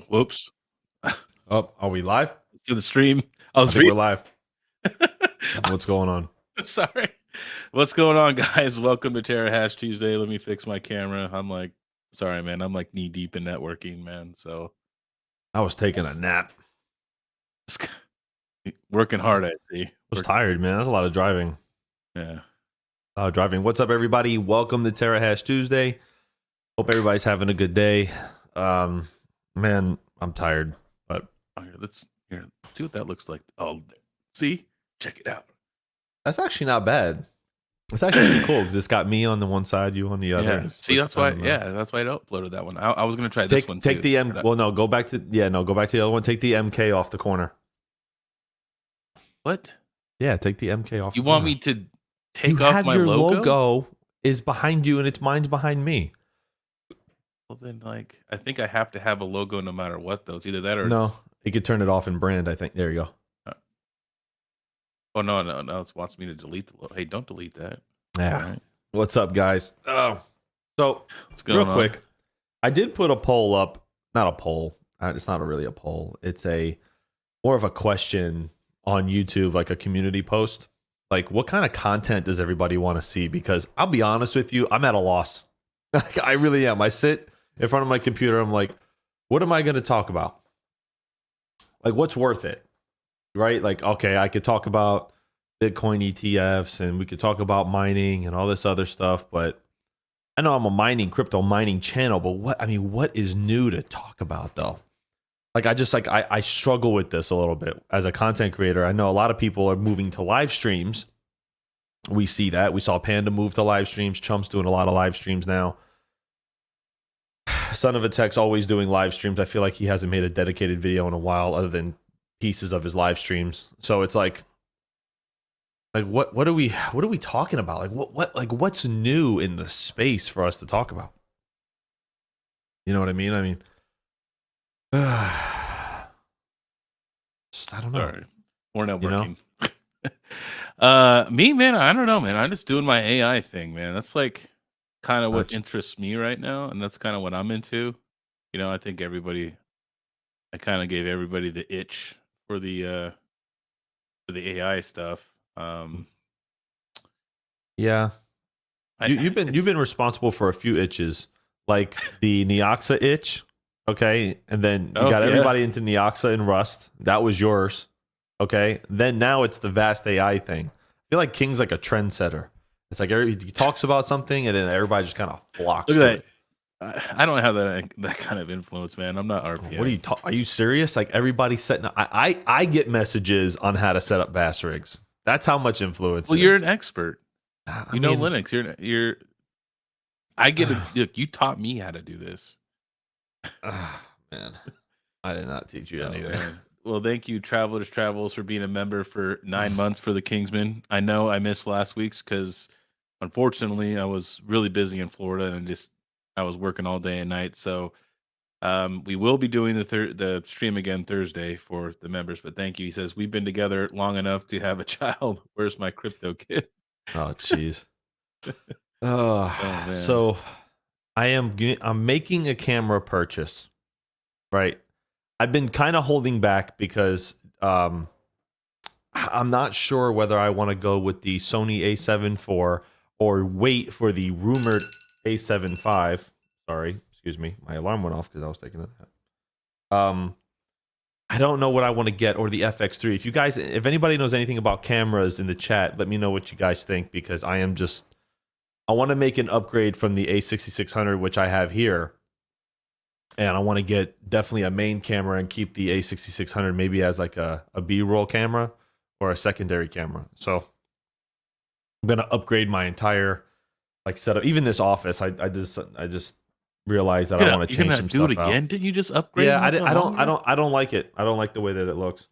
Whoops. Oh, are we live? To the stream. I think we're live. What's going on? Sorry. What's going on, guys? Welcome to Terrahash Tuesday. Let me fix my camera. Sorry, man. I'm like knee deep in networking, man. So I was taking a nap. Working hard, I see. I was tired, man. That's a lot of driving. Yeah. A lot of driving. What's up, everybody? Welcome to Terrahash Tuesday. Hope everybody's having a good day. Man, I'm tired, but let's see what that looks like. Oh, see? Check it out. That's actually not bad. It's actually pretty cool. This got me on the one side, you on the other. Yeah. See, that's why. That's why I uploaded that one. I was gonna try this one. Take the M. Well, no, go back to the other one. Take the MK off the corner. What? Yeah, take the MK off. You want me to take off my your logo? Logo is behind you, and mine's behind me. Well, then, I think I have to have a logo no matter what, though. It's either that or no. You could turn it off in brand. I think. There you go. Oh no! It wants me to delete the logo. Hey, don't delete that. Yeah. Right. What's up, guys? Oh, so real quick, I did put a poll up. Not a poll. It's not really a poll. It's more of a question on YouTube, like a community post. Like, what kind of content does everybody want to see? Because I'll be honest with you, I'm at a loss. I really am. I sit in front of my computer. I'm like, what am I going to talk about? Like, what's worth it? Right? Like, okay, I could talk about Bitcoin ETFs and we could talk about mining and all this other stuff, but I know I'm a crypto mining channel, but what is new to talk about though? Like, I struggle with this a little bit as a content creator. I know a lot of people are moving to live streams. We see that. We saw Panda move to live streams. Chump's doing a lot of live streams now. Son of a Tech's always doing live streams. I feel like he hasn't made a dedicated video in a while other than pieces of his live streams. So it's like what are we talking about? What's new in the space for us to talk about? You know what I mean? I don't know. Sorry. More networking. You know? Me, man, I don't know, man. I'm just doing my AI thing, man. That's like kind of what interests me right now, and that's kind of what I'm into. You know, I think I kind of gave everybody the itch for the AI stuff. Yeah, you've been responsible for a few itches, like the Neoxa itch. Okay, and then you got everybody into Neoxa and Rust. That was yours. Okay, then now it's the vast AI thing. I feel like King's like a trendsetter. It's like he talks about something, and then everybody just kind of flocks to it. I don't have that kind of influence, man. I'm not RPA. What are you are you serious? Like, everybody's setting up. I get messages on how to set up Bass rigs. That's how much influence. Well, you're an expert. You know Linux. You're. I get it. Look, you taught me how to do this. Man, I did not teach you anything. Man. Well, thank you, Travelers Travels, for being a member for 9 months for the Kingsman. I know I missed last week's because, unfortunately, I was really busy in Florida and I was working all day and night. So we will be doing the stream again Thursday for the members. But thank you. He says, we've been together long enough to have a child. Where's my crypto kid? Oh, jeez. So I'm making a camera purchase, right? I've been kind of holding back because I'm not sure whether I want to go with the Sony A7 IV or wait for the rumored A7 V. Sorry, excuse me. My alarm went off because I was taking it. I don't know what I want to get, or the FX3. If anybody knows anything about cameras in the chat, let me know what you guys think, because I want to make an upgrade from the A6600, which I have here. And I want to get definitely a main camera and keep the A6600 maybe as like a B-roll camera or a secondary camera. So I'm going to upgrade my entire setup. Even this office, I just realized that I want to change some stuff out. Do it again? Didn't you just upgrade? Yeah, I don't like it. I don't like the way that it looks.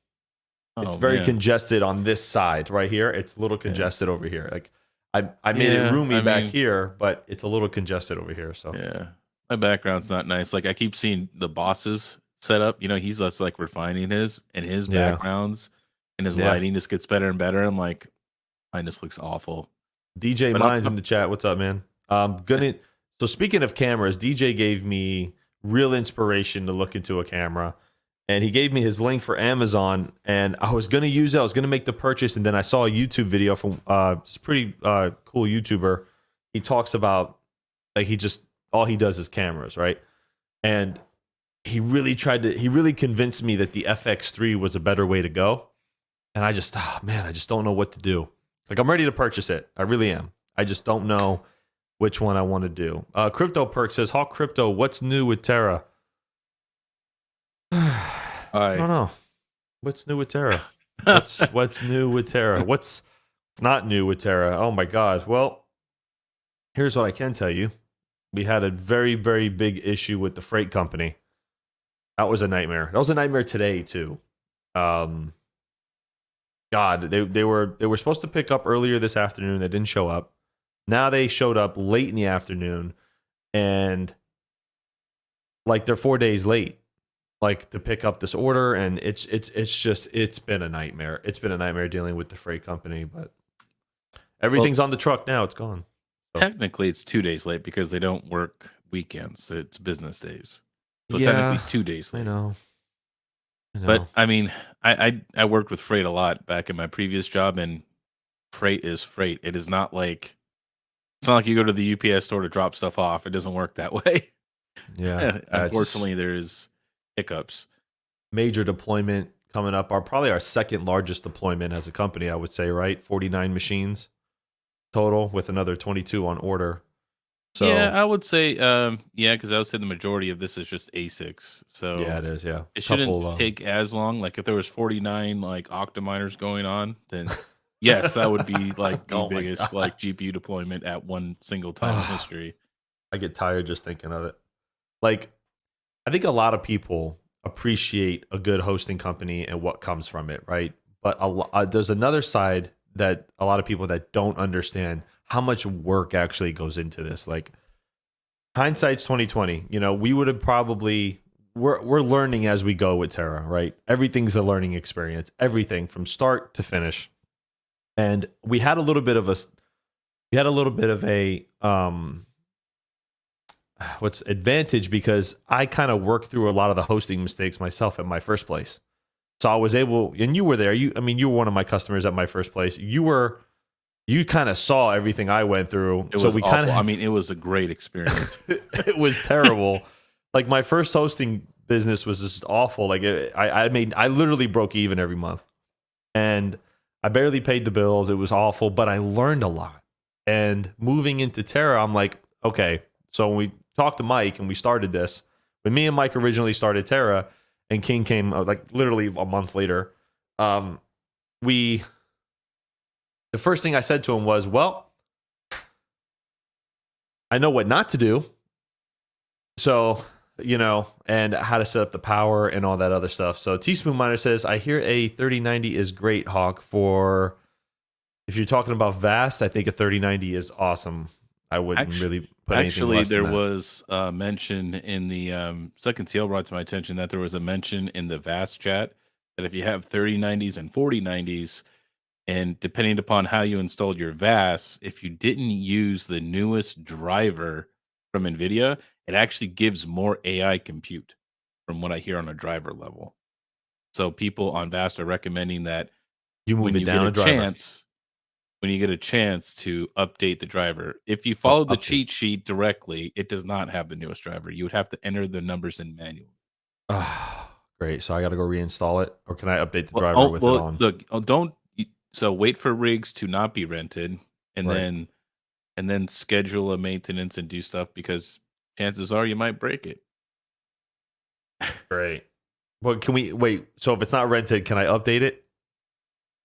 It's very congested on this side right here. It's a little congested over here. Like I made it roomy back here, but it's a little congested over here. So yeah. My background's not nice. Like, I keep seeing the boss's setup. You know, he's less like refining his backgrounds, and his lighting just gets better and better. I'm like, mine just looks awful. DJ Mine's in the chat. What's up, man? So speaking of cameras, DJ gave me real inspiration to look into a camera. And he gave me his link for Amazon, and I was gonna use it. I was gonna make the purchase, and then I saw a YouTube video from this pretty cool YouTuber. He talks about like all he does is cameras, right? And he really convinced me that the FX3 was a better way to go. And I just don't know what to do. Like, I'm ready to purchase it. I really am. I just don't know which one I want to do. Crypto Perk says, Hawk Crypto, what's new with Terra? I don't know. What's new with Terra? What's new with Terra? What's not new with Terra? Oh my God. Well, here's what I can tell you. We had a very, very big issue with the freight company. That was a nightmare. That was a nightmare today too. God, they were supposed to pick up earlier this afternoon. They didn't show up. Now they showed up late in the afternoon, and like they're 4 days late, like to pick up this order, and it's been a nightmare. It's been a nightmare dealing with the freight company, but everything's on the truck now. It's gone. So. Technically, it's 2 days late because they don't work weekends. It's business days. So technically 2 days late. I know. But I mean, I worked with freight a lot back in my previous job, and freight is freight. It is not like it's not like you go to the UPS store to drop stuff off. It doesn't work that way. Yeah. Unfortunately, there's hiccups. Major deployment coming up. Probably our second largest deployment as a company, I would say, right? 49 machines total with another 22 on order. So yeah, I would say, because I would say the majority of this is just ASICs. So yeah, it is. Yeah, it shouldn't take as long. Like if there was 49 like Octaminers going on, then yes, that would be like the biggest like GPU deployment at one single time in history. I get tired just thinking of it. Like, I think a lot of people appreciate a good hosting company and what comes from it, right? But there's another side that a lot of people that don't understand how much work actually goes into this. Like, hindsight's 2020. You know, we would have probably we're learning as we go with Terra, right? Everything's a learning experience, everything from start to finish. And we had a little bit of a what's advantage because I kind of worked through a lot of the hosting mistakes myself at my first place. So I was able, and you were there. You were one of my customers at my first place. You kind of saw everything I went through. It was awful. I mean, it was a great experience. It was terrible. Like, my first hosting business was just awful. Like, I literally broke even every month, and I barely paid the bills. It was awful, but I learned a lot. And moving into Terra, I'm like, okay. So when we talked to Mike and we started this, when me and Mike originally started Terra, and King came like literally a month later, the first thing I said to him was, well, I know what not to do. So, and how to set up the power and all that other stuff. So Teaspoon Miner says, I hear a 3090 is great, Hawk. For if you're talking about VAST, I think a 3090 is awesome. I wouldn't really put anything less than that. Was a mention in the second TL brought to my attention that there was a mention in the VAST chat that if you have 3090s and 4090s, and depending upon how you installed your VAS, if you didn't use the newest driver from NVIDIA, it actually gives more AI compute from what I hear on a driver level. So people on VAS are recommending that you move it down a driver. When you get a chance to update the driver. If you follow the cheat sheet directly, it does not have the newest driver. You would have to enter the numbers in manually. Great. So I got to go reinstall it, or can I update the driver with it on? Look, so wait for rigs to not be rented, and then schedule a maintenance and do stuff, because chances are you might break it. Great. Well, can we wait? So if it's not rented, can I update it?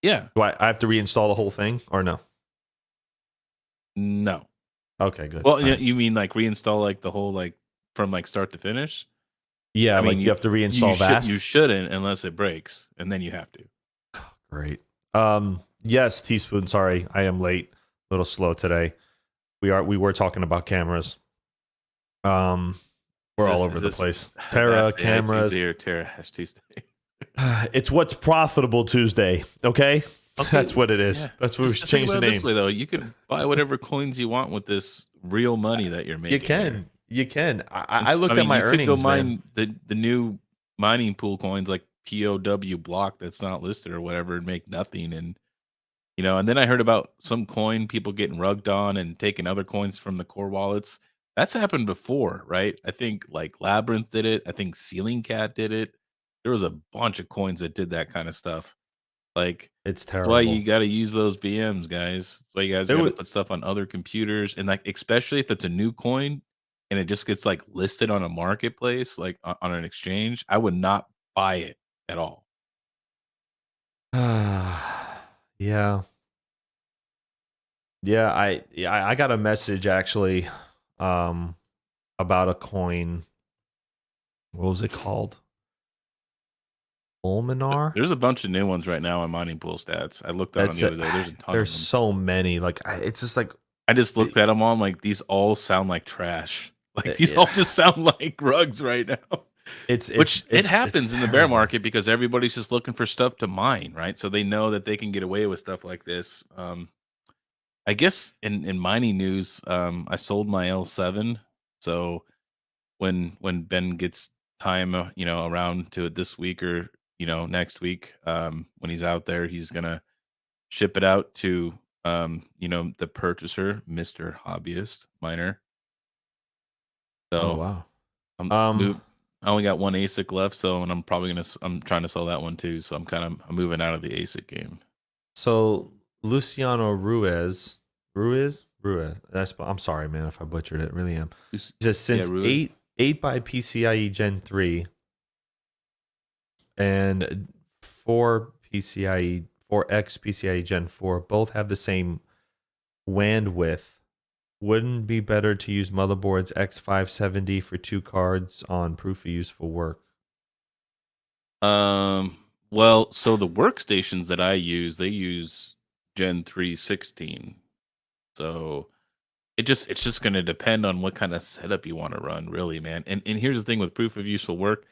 Yeah. Do I have to reinstall the whole thing, or no? No. Okay, good. Well, you mean like reinstall like the whole like from like start to finish? Yeah, I mean, you have to reinstall VAST. You shouldn't unless it breaks, and then you have to. Great. Yes, Teaspoon. Sorry, I am late. A little slow today. We were talking about cameras. We're all over the place. Terra cameras. Terrahash Tuesday. It's what's profitable Tuesday. Okay, that's what it is. Yeah. That's what we should change the name. This way, though, you can buy whatever coins you want with this real money that you're making. You can. You can. I looked at mean, my you could go earnings, man. mine the new mining pool coins like POW block that's not listed or whatever and make nothing. And and then I heard about some coin people getting rugged on and taking other coins from the core wallets. That's happened before, right? I think like Labyrinth did it. I think Ceiling Cat did it. There was a bunch of coins that did that kind of stuff. Like, It's that's why you terrible. gotta use those VMs, guys. That's why you guys It gotta would. put stuff on other computers, and, like, especially if it's a new coin and it just gets, like, listed on a marketplace, like, on an exchange, I would not buy it at all. Yeah. I got a message actually about a coin. What was it called? Fulminar? There's a bunch of new ones right now on Mining Pool Stats. I looked at 'em That's the it. other day, there's a ton of There's them. so many. Like it's just like I just it, looked at them all, I'm like, "These all sound like trash." Like, these all yeah. just sound like rugs right now. It's it's Which it it's it's happens in the bear terrible. market because everybody's just looking for stuff to mine, right? So they know that they can get away with stuff like this. I guess in mining news, I sold my L7. So when Ben gets time, around to it this week or next week, when he's out there, he's gonna ship it out to the purchaser, Mister Hobbyist Miner. Oh So wow. I'm Um move. I only got one ASIC left, so and I'm probably I'm trying to sell that one too. So I'm moving out of the ASIC game. so Luciano Ruiz. I'm sorry, man, if I butchered it. Really am. He says Yeah, since Ruiz. eight by PCIe Gen 3 and 4X PCIe Gen 4 both have the same WAN width. Wouldn't be better to use motherboards X570 for 2 cards on proof of useful work? Well, so the workstations that I use, they use Gen 3 16. So it's just going to depend on what kind of setup you want to run, really, man. And here's the thing with proof of useful work,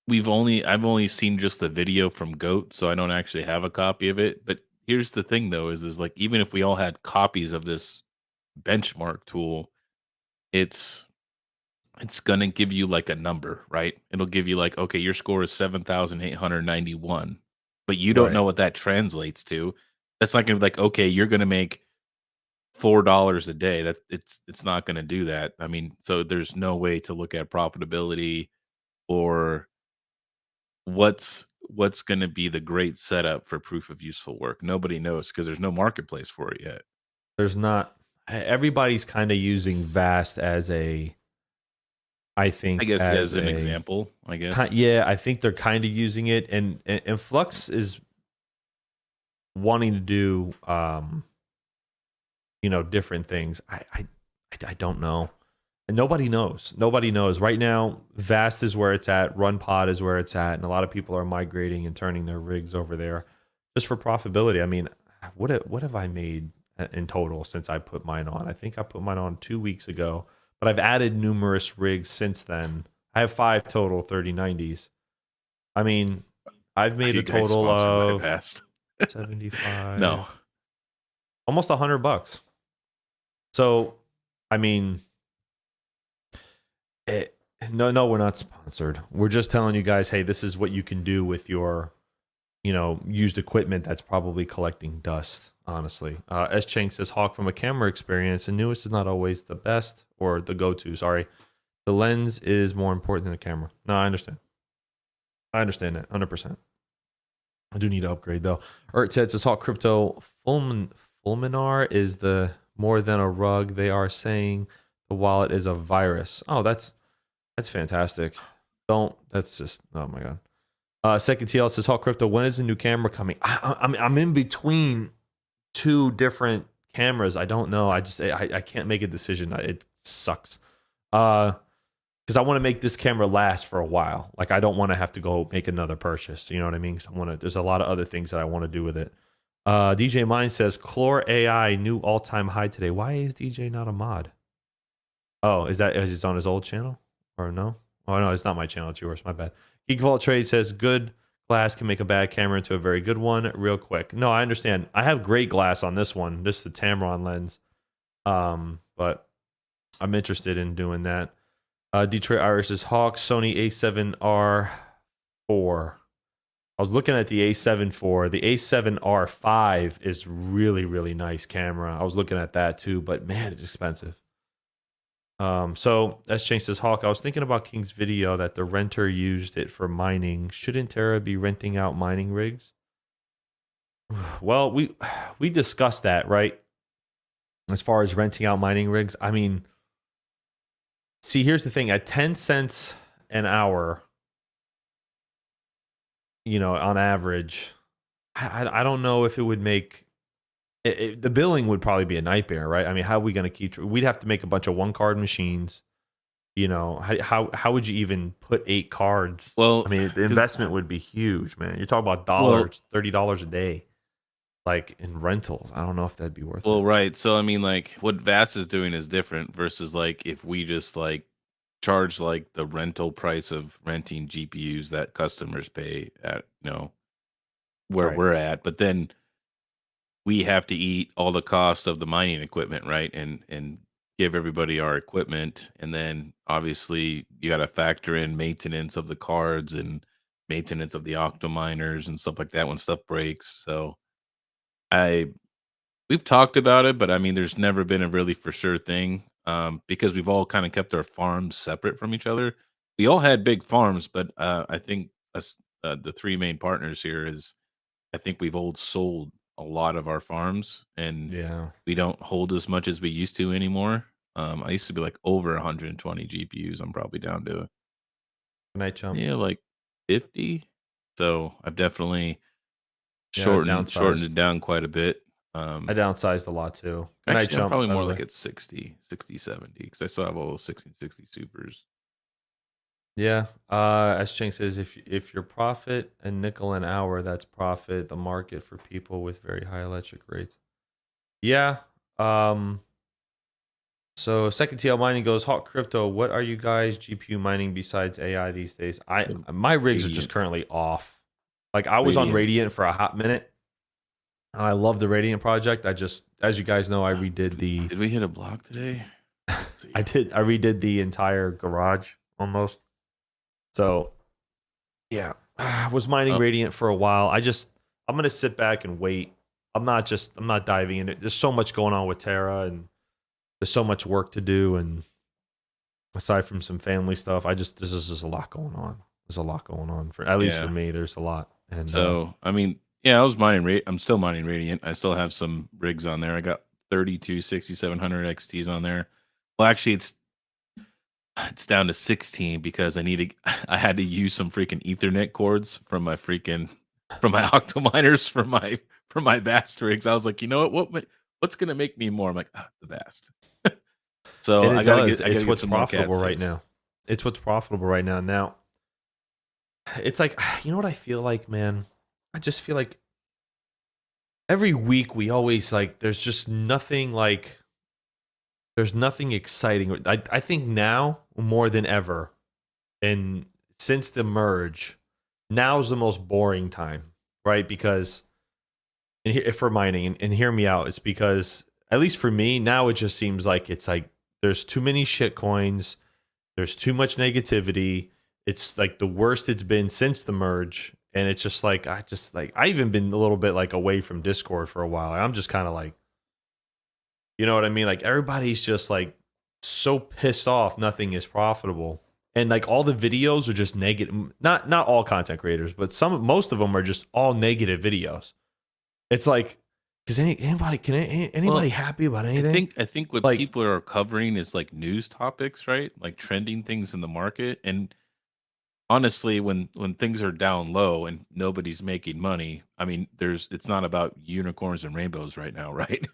I've only seen just the video from Goat, so I don't actually have a copy of it. But here's the thing though, is like even if we all had copies of this benchmark tool, it's it's gonna give you like a number, right? It'll give you like, okay, your score is 7,891, but you don't Right. know what that translates to. That's not gonna be like, okay, you're gonna make $4 a day. It's not gonna do that. I mean, so there's no way to look at profitability or what's gonna be the great setup for proof of useful work. Nobody knows because there's no marketplace for it yet. There's not everybody's kind of using Vast as a I I think guess yeah, as as an a example, I guess. yeah, I think they're kind of using it and Flux is wanting to do different things. I don't know. And nobody knows. Nobody knows. Right now, Vast is where it's at, RunPod is where it's at, and a lot of people are migrating and turning their rigs over there just for profitability. I mean, what have I made in total since I put mine on? I think I put mine on 2 weeks ago, but I've added numerous rigs since then. I have 5 total 3090s. I mean, I've Are made a you guys total sponsored by of Vast? No. 75, almost $100. So, I mean, it, no, we're not sponsored. We're just telling you guys, hey, this is what you can do with your, used equipment that's probably collecting dust. Honestly, S Chang says Hawk from a camera experience, the newest is not always the best or the go-to. Sorry, the lens is more important than the camera. No, I understand. I understand that 100%. I do need to upgrade though. Ert says Hawk Crypto Fulminar is the more than a rug. They are saying the wallet is a virus. Oh, that's fantastic. That's just, oh my God. Second TL says, Hawk Crypto, when is the new camera coming? I'm in between 2 different cameras. I don't know. I can't make a decision. It sucks. Because I want to make this camera last for a while. Like I don't want to have to go make another purchase. You know what I mean? There's a lot of other things that I want to do with it. DJ Mine says, Chlor AI new all-time high today. Why is DJ not a mod? Oh, is it on his old channel? Or no? Oh, no, it's not my channel. It's yours. My bad. Geek Vault Trade says, good glass can make a bad camera into a very good one real quick. No, I understand. I have great glass on this one. Just the Tamron lens. But I'm interested in doing that. Detroit Iris's Hawks, Sony A7R4. I was looking at the A7 IV. The A7R5 is really, really nice camera. I was looking at that too, but man, it's expensive. So that's changed his Hawk. I was thinking about King's video that the renter used it for mining. Shouldn't Terra be renting out mining rigs? Well, we discussed that, right? As far as renting out mining rigs, I mean, see, here's the thing: at 10 cents an hour, on average, I don't know if it would make the billing would probably be a nightmare, right? I mean, how are we going to keep? We'd have to make a bunch of one card machines. How would you even put 8 cards? Well, I mean, the investment would be huge, man. You're talking about $30 a day, like in rentals. I don't know if that'd be worth it. Well, right. So I mean, like what Vast is doing is different versus like if we just like charge like the rental price of renting GPUs that customers pay at where Right. we're at, but then we have to eat all the costs of the mining equipment, right? And give everybody our equipment, and then obviously you got to factor in maintenance of the cards and maintenance of the octo miners and stuff like that when stuff breaks. So I we've talked about it, but I mean, there's never been a really for sure thing because we've all kind of kept our farms separate from each other. We all had big farms, but I think us, the three main partners here is I think we've all sold a lot of our farms and Yeah. we don't hold as much as we used to anymore. I used to be like over 120 GPUs. I'm probably down to Good night, chump. yeah, like 50. So I've definitely shortened it Downsized. down quite a bit. I downsized a lot too. Good night, Actually, I'm chump. probably By the more way. like at 60, 70 because I still have all those 1660 supers. Yeah. As Chink says, if your profit a nickel an hour, that's profit. The market for people with very high electric rates. Yeah. So second TL mining goes hot crypto. What are you guys GPU mining besides AI these days? My rigs are just Radiant. currently off. Like I was on Radiant for a hot minute, and I love the Radiant project. I just, as you guys know, I redid the. Did we hit a block today? I did. I redid the entire garage almost. So, yeah, I was mining Radiant for a while. I'm gonna sit back and wait. I'm not diving in it. There's so much going on with Terra, and there's so much work to do, and aside from some family stuff, there's just a lot going on. There's a lot going on for at least for me. There's a lot, and so I mean, I'm still mining Radiant. I still have some rigs on there. I got 32 6700 XTs on there. Well, actually, it's down to 16 because I had to use some freaking Ethernet cords from my Octominers for my Vast rigs. I was like, you know what's gonna make me more? I'm like, the Vast. So and I does. gotta It's get what's some more Cat profitable right 6. now. It's what's profitable right now. Now, it's like, you know what I feel like, man? I just feel like every week we always like there's nothing exciting. I think now more than ever, and since the merge, now's the most boring time, right? Because for mining, and hear me out, it's because at least for me now it just seems like it's like there's too many shit coins, there's too much negativity. It's like the worst it's been since the merge, and it's just like I even been a little bit like away from Discord for a while. I'm just kind of like, you know what I mean? Like everybody's just like so pissed off nothing is profitable. And like all the videos are just negative. Not all content creators, but most of them are just all negative videos. It's like, is anybody happy about anything? I think what Like, people are covering is like news topics, right? Like trending things in the market. And honestly, when things are down low and nobody's making money, I mean, it's not about unicorns and rainbows right now, right?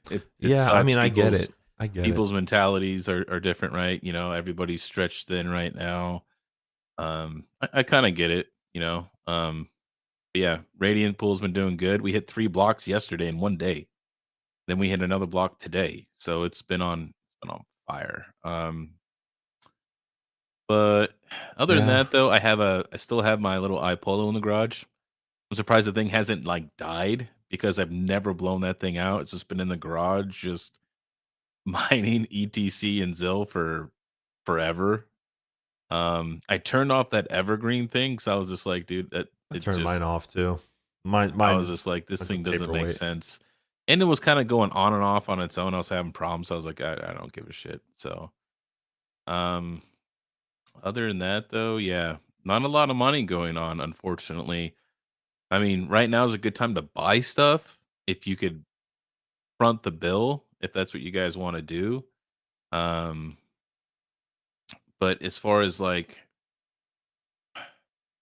It yeah, I sucks. mean, I get it. I get it. People's mentalities are different, right? Everybody's stretched thin right now. I kind of get it, but yeah, Radiant Pool's been doing good. We hit 3 blocks yesterday in one day. Then we hit another block today. So it's been on fire. But other than Yeah. that though, I still have my little iPolo in the garage. I'm surprised the thing hasn't like died because I've never blown that thing out. It's just been in the garage just mining ETC and ZIL for forever. I turned off that evergreen thing because I was just like, dude, that I it turned mine just off too. I was Mine's just like, a this bunch thing of doesn't make paperweight. sense. And it was kind of going on and off on its own. I was having problems. So I was like, I don't give a shit. So, um, other than that, though, yeah, not a lot of money going on, unfortunately. I mean, right now is a good time to buy stuff if you could front the bill, if that's what you guys want to do. Um, but as far as like, As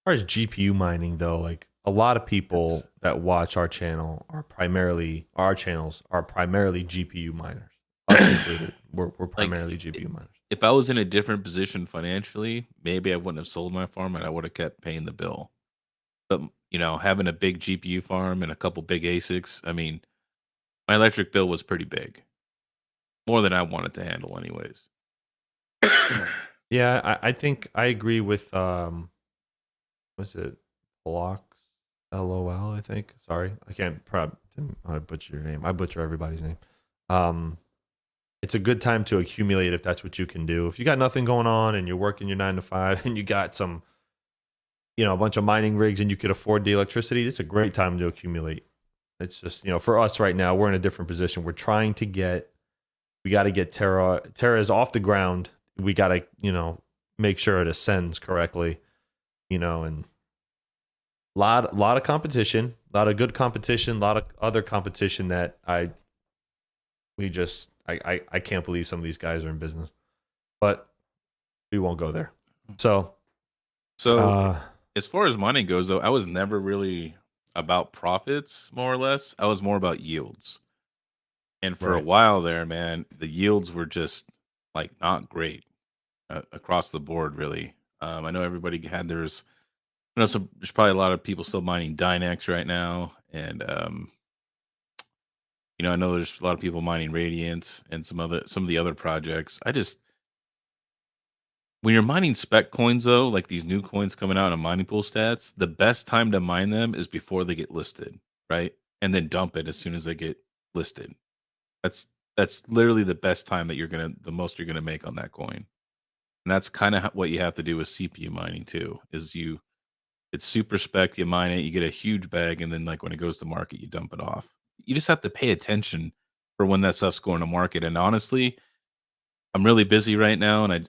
far as GPU mining though, like a lot of that's people that watch our channel are primarily our channels are primarily GPU miners, us included. We're like, primarily GPU miners. if I was in a different position financially, maybe I wouldn't have sold my farm and I would have kept paying the bill. But having a big GPU farm and a couple big ASICs, I mean, my electric bill was pretty big, more than I wanted to handle, anyways. Yeah, I think I agree with what's it? Blocks LOL, I think. Sorry. I can't I butcher your name. I butcher everybody's name. Um it's a good time to accumulate if that's what you can do. If you got nothing going on and you're working your 9 to 5 and you got some, a bunch of mining rigs and you could afford the electricity, it's a great time to accumulate. It's just, for us right now, we're in a different position. We got to get Terra. Terra is off the ground. We got to, make sure it ascends correctly, and lot of competition, a lot of good competition, a lot of other competition that I can't believe some of these guys are in business, but we won't go there. So, So, as far as mining goes, though, I was never really about profits, more or less. I was more about yields. And for a right. while there, man, the yields were just like not great across the board, really. I know everybody had theirs. There's probably a lot of people still mining Dynex right now, and I know there's a lot of people mining Radiant and some of the other projects. When you're mining spec coins, though, like these new coins coming out in mining pool stats, the best time to mine them is before they get listed, right? And then dump it as soon as they get listed. That's that's literally the best time that the most you're gonna make on that coin. And that's kind of what you have to do with CPU mining too. It's super spec, you mine it, you get a huge bag, and then like when it goes to market, you dump it off. You just have to pay attention for when that stuff's going to market. And honestly, I'm really busy right now, and I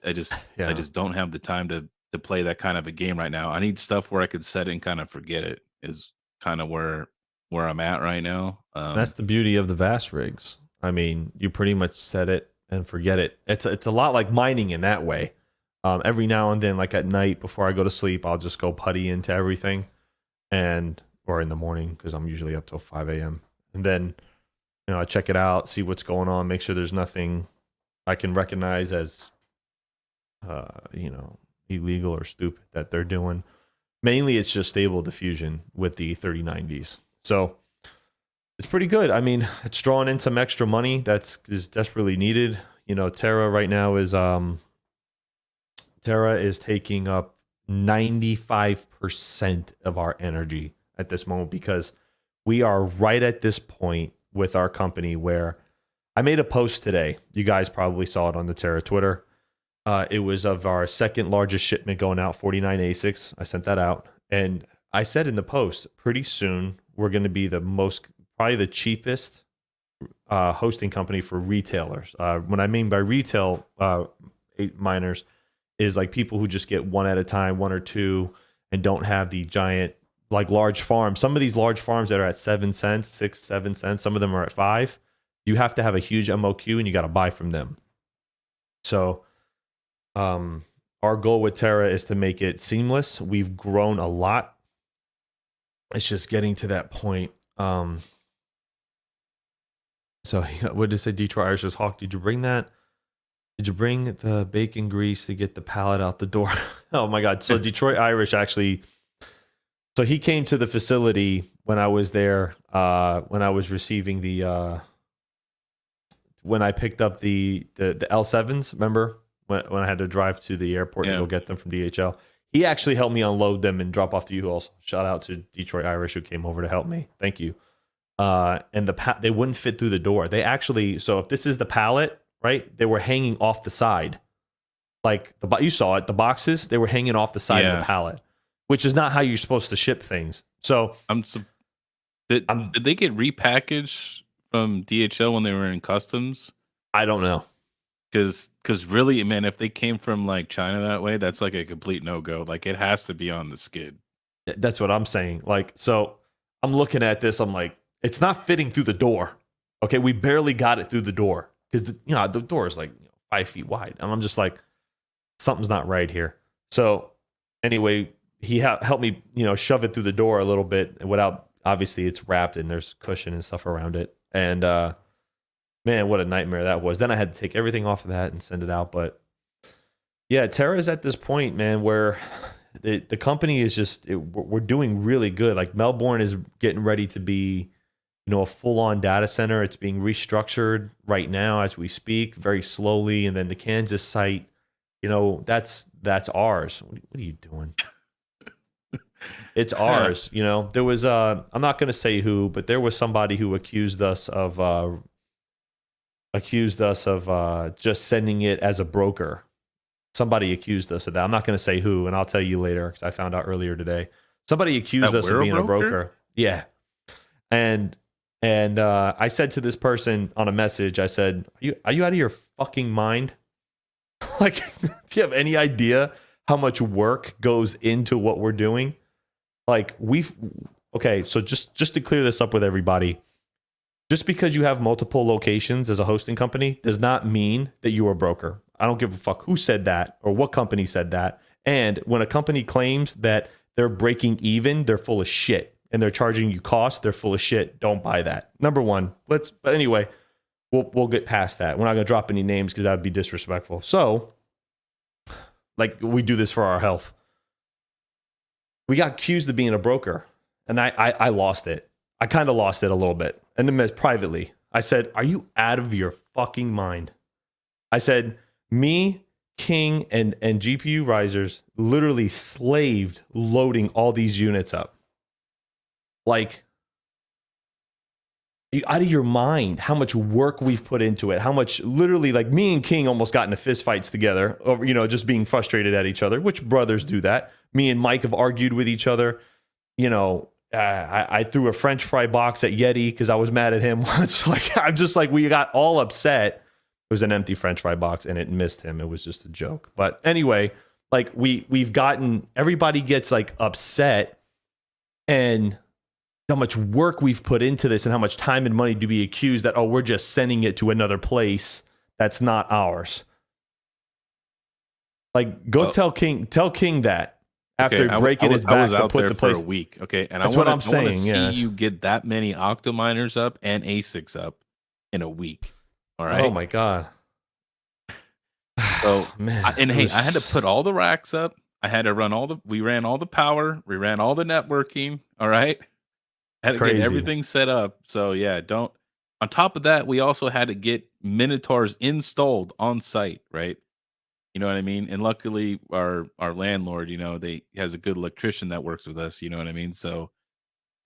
Yeah. just don't have the time to play that kind of a game right now. I need stuff where I could set it and kind of forget it. Is kind of where I'm at right now. That's the beauty of the VAS rigs. I mean, you pretty much set it and forget it. It's a lot like mining in that way. Every now and then, like at night before I go to sleep, I'll just go putty into everything, or in the morning because I'm usually up till 5 a.m. And then, I check it out, see what's going on, make sure there's nothing I can recognize as, illegal or stupid that they're doing. Mainly, it's just stable diffusion with the 3090s. So it's pretty good. I mean, it's drawing in some extra money is desperately needed. Terra right now is Terra is taking up 95% of our energy at this moment because we are right at this point with our company where I made a post today. You guys probably saw it on the Terra Twitter. It was of our second largest shipment going out, 49 ASICs. I sent that out. And I said in the post, pretty soon we're going to be probably the cheapest hosting company for retailers. When I mean by retail miners, is like people who just get one at a time, one or two, and don't have the giant, like large farms. Some of these large farms that are at 7 cents, 6, 7 cents, some of them are at 5. You have to have a huge MOQ and you got to buy from them. So, our goal with Terra is to make it seamless. We've grown a lot. It's just getting to that point. So what did it say? Detroit Irish's Hawk. Did you bring that? Did you bring the bacon grease to get the pallet out the door? Oh my God. So Detroit Irish actually, so he came to the facility when I was there, when I was receiving when I picked up the L7s, remember? When I had to drive to the airport and go get them from DHL. He actually helped me unload them and drop off the U-Hauls. Shout out to Detroit Irish who came over to help me. Thank you. And they wouldn't fit through the door. They actually, so if this is the pallet, right? They were hanging off the side. Like you saw it, the boxes, they were hanging off the side of the pallet, which is not how you're supposed to ship things. So did they get repackaged from DHL when they were in customs? I don't know. Because really, man, if they came from like China that way, that's like a complete no-go. Like it has to be on the skid. That's what I'm saying. Like, so I'm looking at this, I'm like, it's not fitting through the door. Okay, we barely got it through the door because the door is like 5 feet wide, and I'm just like, something's not right here. So anyway, he helped me, shove it through the door a little bit without. Obviously, it's wrapped and there's cushion and stuff around it. And man, what a nightmare that was. Then I had to take everything off of that and send it out. But yeah, Terra is at this point, man, where the company is just we're doing really good. Like Melbourne is getting ready to be, a full-on data center. It's being restructured right now as we speak, very slowly. And then the Kansas site, that's ours. What are you doing? It's ours. There was I'm not going to say who, but there was somebody who accused us of just sending it as a broker. Somebody accused us of that. I'm not going to say who, and I'll tell you later because I found out earlier today. Somebody accused us of being a broker. Yeah. And I said to this person on a message, I said, are you out of your fucking mind? Like, do you have any idea how much work goes into what we're doing? Like okay, so just to clear this up with everybody, just because you have multiple locations as a hosting company does not mean that you are a broker. I don't give a fuck who said that or what company said that. And when a company claims that they're breaking even, they're full of shit. And they're charging you costs, they're full of shit. Don't buy that. Number one. But anyway, we'll get past that. We're not gonna drop any names because that would be disrespectful. So, like, we do this for our health. We got accused of being a broker, and I lost it. I kind of lost it a little bit. And then privately, I said, are you out of your fucking mind? I said, me, King, and GPU risers literally slaved loading all these units up. Like, you out of your mind how much work we've put into it, how much literally, like, me and King almost got into fist fights together over, just being frustrated at each other, which brothers do that. Me and Mike have argued with each other. I threw a French fry box at Yeti because I was mad at him once. Like, I'm just like, we got all upset. It was an empty French fry box and it missed him. It was just a joke. But anyway, like we've gotten, everybody gets like upset, and how much work we've put into this and how much time and money to be accused that, we're just sending it to another place that's not ours. Like, go tell King that after breaking his back to put the place for a week. Okay, and that's what I'm saying. I want to see you get that many octominers up and ASICs up in a week. All right. Oh my god. So man, I had to put all the racks up. I had to we ran all the power. We ran all the networking. All right. I had to get everything set up. So yeah, on top of that, we also had to get Minotaurs installed on site, right? You know what I mean? And luckily our landlord, they has a good electrician that works with us, you know what I mean? So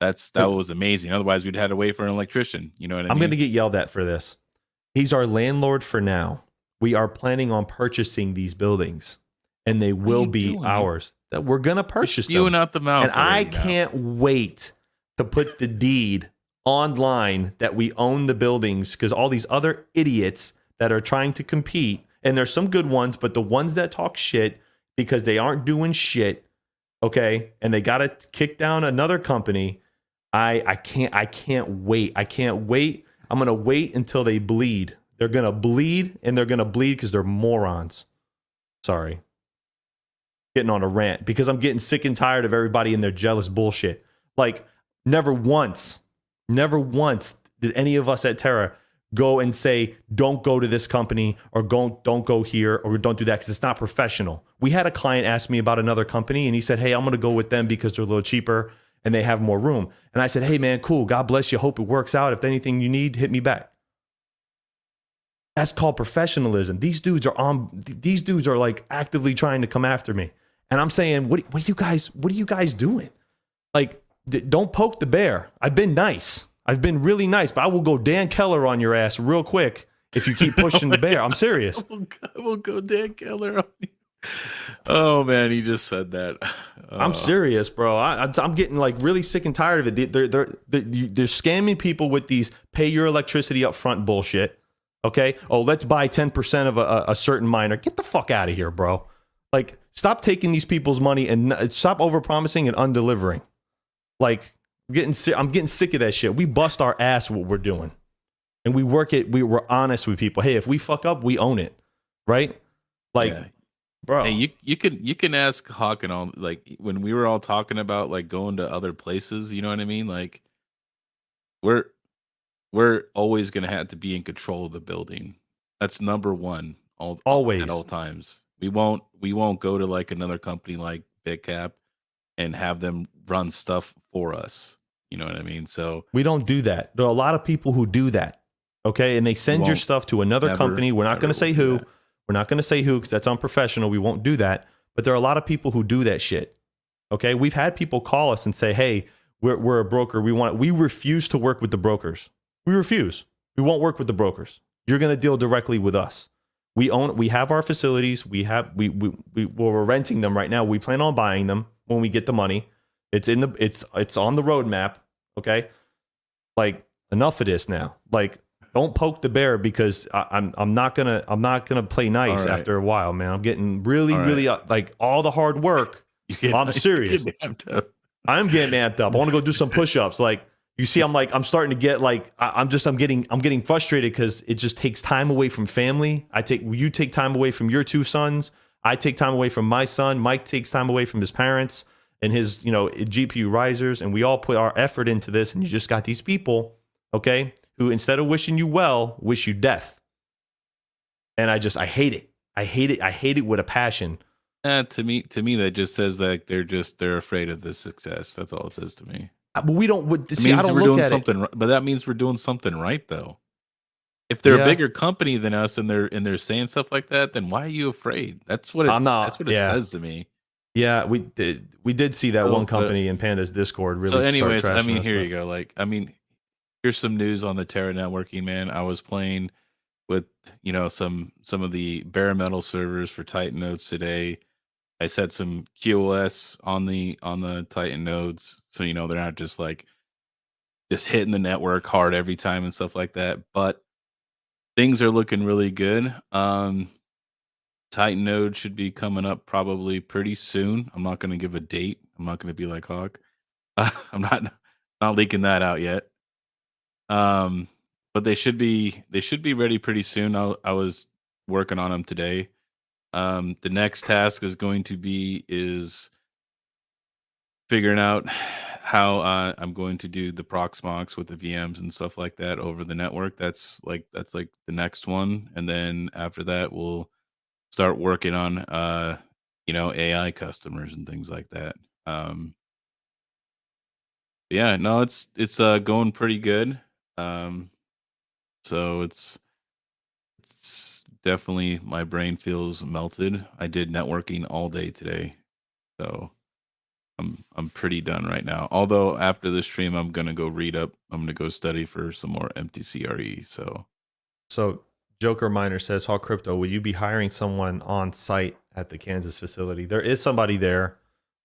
that was amazing. Otherwise we'd had to wait for an electrician, you know what I mean? I'm going to get yelled at for this. He's our landlord for now. We are planning on purchasing these buildings, and they will be ours. That we're going to purchase them. Spewing out the mouth. And I can't wait to put the deed online that we own the buildings, because all these other idiots that are trying to compete, and there's some good ones, but the ones that talk shit because they aren't doing shit, okay, and they got to kick down another company. I can't wait. I can't wait. I'm going to wait until they bleed. They're going to bleed, and they're going to bleed because they're morons. Sorry. Getting on a rant because I'm getting sick and tired of everybody and their jealous bullshit. Like, never once did any of us at Terra go and say, don't go to this company, or don't go here, or don't do that because it's not professional. We had a client ask me about another company, and he said, hey, I'm going to go with them because they're a little cheaper and they have more room. And I said, hey, man, cool. God bless you. Hope it works out. If anything you need, hit me back. That's called professionalism. These dudes are like actively trying to come after me. And I'm saying, what are you guys doing? Like, don't poke the bear. I've been nice. I've been really nice, but I will go Dan Keller on your ass real quick if you keep pushing the bear. I'm serious. I will go Dan Keller on you. Oh man, he just said that. I'm serious, bro. I'm getting like really sick and tired of it. They're scamming people with these pay your electricity up front bullshit. Okay. Oh, let's buy 10% of a certain miner. Get the fuck out of here, bro. Like, stop taking these people's money and stop overpromising and undelivering. Like, I'm getting sick of that shit. We bust our ass what we're doing, and we work it. We're honest with people. Hey, if we fuck up, we own it, right? Like, yeah. Bro. Hey, you can ask Hawk and all, like when we were all talking about like going to other places. You know what I mean? Like, we're always gonna have to be in control of the building. That's number one. Always at all times. We won't go to like another company like Big Cap and have them run stuff for us. You know what I mean? So we don't do that. There are a lot of people who do that. Okay, and they send your stuff to another company. We're not going to say who. We're not going to say who because that's unprofessional. We won't do that. But there are a lot of people who do that shit. Okay, we've had people call us and say, "Hey, we're a broker. We refuse to work with the brokers. We refuse. We won't work with the brokers. You're going to deal directly with us. We have our facilities. We're renting them right now. We plan on buying them when we get the money. It's on the roadmap. Okay, like enough of this now. Like, don't poke the bear because I'm not gonna play nice after a while, man. I'm getting really like all the hard work. I'm serious. I'm getting amped up. I want to go do some push-ups. Like, you see, I'm starting to get like I'm getting frustrated because it just takes time away from family. You take time away from your two sons. I take time away from my son. Mike takes time away from his parents and his GPU risers, and we all put our effort into this. And you just got these people, okay, who instead of wishing you well, wish you death. And I hate it. I hate it with a passion. To me, that just says that they're afraid of the success. That's all it says to me. But we don't see. I don't look at it. But that means we're doing something right, though. If they're a bigger company than us and they're saying stuff like that, then why are you afraid? That's what it says to me. Yeah, we did see that one company in Panda's Discord really. So, anyways, I mean, here you go. Like, I mean, here's some news on the Terra networking, man. I was playing with some of the bare metal servers for Titan nodes today. I set some QoS on the Titan nodes, so they're not just hitting the network hard every time and stuff like that. But things are looking really good. Titan node should be coming up probably pretty soon. I'm not going to give a date. I'm not going to be like Hawk. I'm not leaking that out yet. But they should be ready pretty soon. I was working on them today. The next task is going to be figuring out how I'm going to do the Proxmox with the VMs and stuff like that over the network. That's like the next one, and then after that we'll start working on AI customers and things like that. Yeah, no, it's going pretty good. So it's definitely, my brain feels melted. I did networking all day today, so I'm pretty done right now. Although after this stream, I'm gonna go read up. I'm gonna go study for some more MTCRE. So Joker Miner says, "Hawk Crypto, will you be hiring someone on site at the Kansas facility?" There is somebody there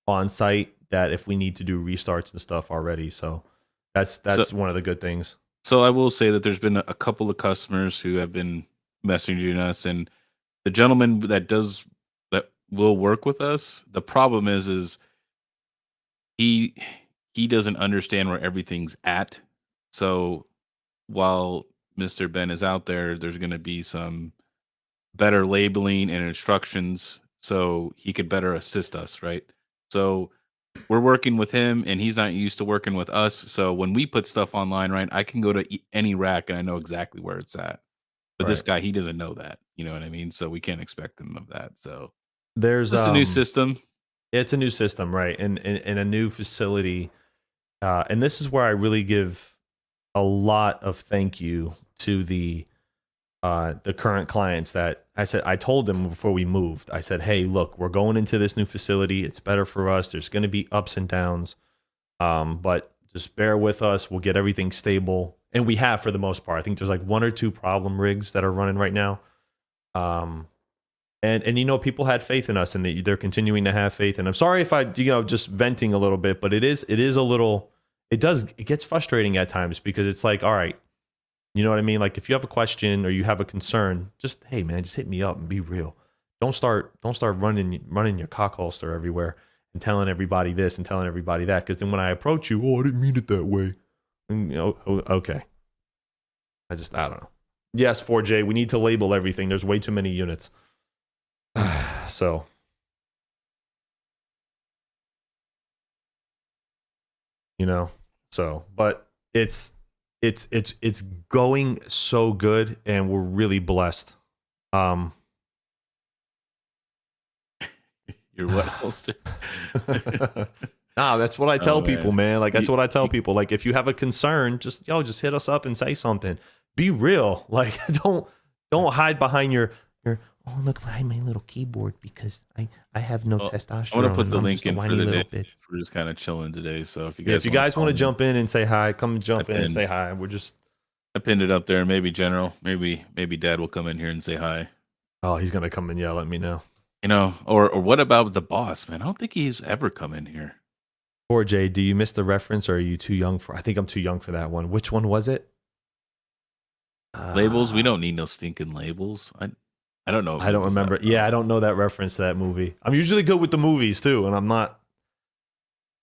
on site that if we need to do restarts and stuff already. So that's one of the good things. So I will say that there's been a couple of customers who have been messaging us, and the gentleman that will work with us, the problem is he doesn't understand where everything's at. So while Mr. Ben is out there, there's going to be some better labeling and instructions so he could better assist us, right? So we're working with him, and he's not used to working with us. So when we put stuff online, right, I can go to any rack and I know exactly where it's at. But this guy, he doesn't know that. You know what I mean? So we can't expect him of that. So there's a new system. It's a new system, right? And a new facility. And this is where I really give a lot of thank you to the current clients that I told them before we moved. I said, hey, look, we're going into this new facility. It's better for us. There's going to be ups and downs. But just bear with us. We'll get everything stable. and we have for the most part. I think there's like 1 or 2 problem rigs that are running right now. And you know, people had faith in us, and they're continuing to have faith. And I'm sorry if I, just venting a little bit, but it is a little, it gets frustrating at times, because it's like, all right, you know what I mean? Like, if you have a question or you have a concern, just, hey man, just hit me up and be real. Don't start running your cock holster everywhere and telling everybody this and telling everybody that. Because then when I approach you, I didn't mean it that way. And, okay. I don't know. Yes, 4J, we need to label everything. There's way too many units. So, but it's going so good, and we're really blessed. Your what holster? Nah, that's what I tell people, man. Like, that's what I tell people. Like, if you have a concern, just hit us up and say something. Be real. Like, don't hide behind your oh, look behind my little keyboard, because I have no testosterone. I'm gonna put the link in for the day. Bitch. We're just kind of chilling today, so if you guys want to jump in and say hi, come jump in and say hi. I pinned it up there. Maybe General, maybe Dad will come in here and say hi. Oh, he's gonna come and yell at me now. Or what about the boss, man? I don't think he's ever come in here. 4J, do you miss the reference, or are you too young for? I think I'm too young for that one. Which one was it? Labels? We don't need no stinking labels. I don't know. I don't remember. Yeah, I don't know that reference to that movie. I'm usually good with the movies too, and I'm not.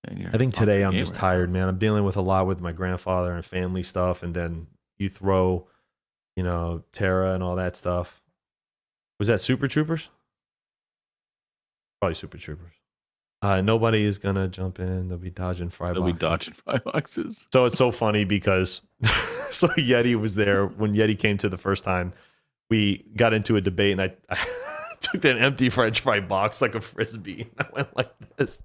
I think today I'm just tired, man. I'm dealing with a lot with my grandfather and family stuff, and then you throw, Terra and all that stuff. Was that Super Troopers? Probably Super Troopers. Nobody is gonna jump in. They'll be dodging fry boxes. They'll be dodging fry boxes. So it's so funny because so Yeti was there when Yeti came to the first time. We got into a debate, and I took an empty French fry box like a frisbee, and I went like this.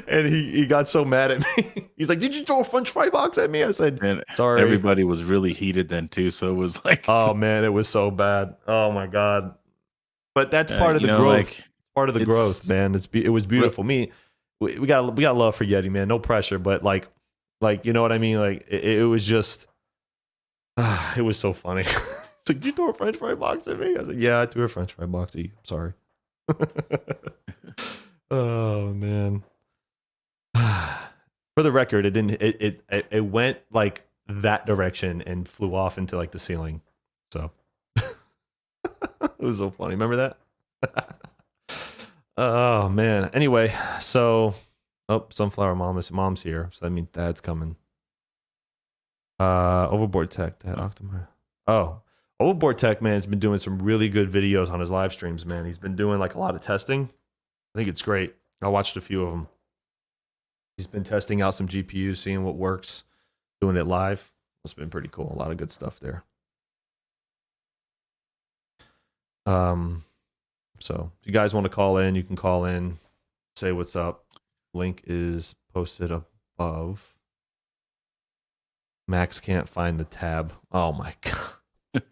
And he got so mad at me. He's like, "Did you throw a French fry box at me?" I said, man, "Sorry." Everybody was really heated then too, so it was like, oh man, it was so bad. Oh my god. But that's part of the growth. Like, part of the growth, man. It was beautiful. We got love for Yeti, man. No pressure, but like you know what I mean? Like it was just it was so funny. It's like, "Did you throw a French fry box at me?" I said, "Yeah, I threw a French fry box at you. I'm sorry." Oh man. For the record, it didn't. It went like that direction and flew off into like the ceiling. So it was so funny. Remember that? Oh man. Anyway, so Sunflower Mom's here, so that means Dad's coming. Overboard Tech, Dad Octomar. Oh, Overboard Tech, man, has been doing some really good videos on his live streams, man. He's been doing like a lot of testing. I think it's great. I watched a few of them. He's been testing out some GPUs, seeing what works, doing it live. It's been pretty cool. A lot of good stuff there. So if you guys want to call in, you can call in, say what's up. Link is posted above. Max can't find the tab. Oh my god.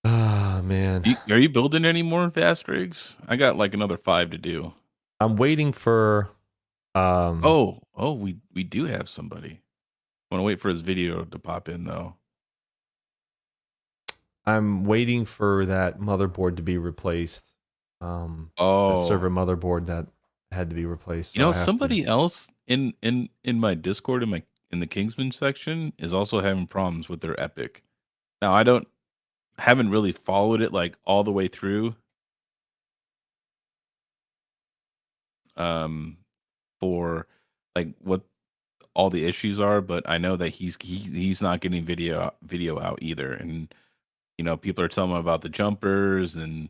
Ah, man. Are you building any more fast rigs? I got like another 5 to do. I'm waiting for we do have somebody. I want to wait for his video to pop in though. I'm waiting for that motherboard to be replaced. The server motherboard that had to be replaced. So somebody else in my Discord in the Kingsman section is also having problems with their Epic. Now I haven't really followed it like all the way through. For like what all the issues are, but I know that he's not getting video out either, and people are telling him about the jumpers, and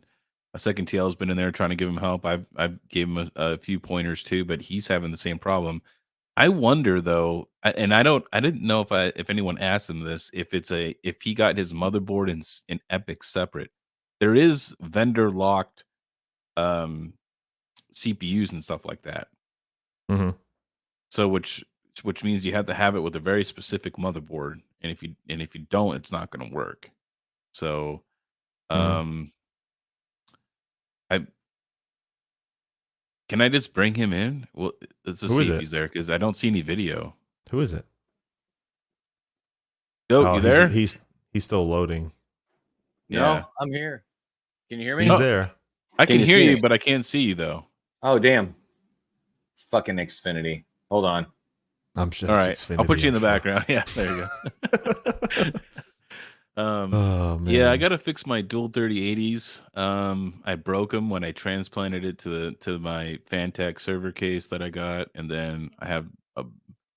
a second TL has been in there trying to give him help. I've gave him a few pointers too, but he's having the same problem. I wonder though, and I didn't know if anyone asked him this, if he got his motherboard in Epic separate. There is vendor locked CPUs and stuff like that. Mm-hmm. So which means you have to have it with a very specific motherboard, and if you don't, it's not going to work. So, can I just bring him in? Well, let's just see if he's there, because I don't see any video. Who is it? Goat, Oh, you there? he's still loading. Yeah. No, I'm here. Can you hear me? He's there. I can you hear see you, me? but I can't see you though. Oh, damn. Fucking Xfinity. Hold on. I'm sure. All It's right, I'll put you in the background. Yeah, there you go. Oh man. Yeah, I gotta fix my dual 3080s. I broke them when I transplanted it to my Fantech server case that I got, and then I'm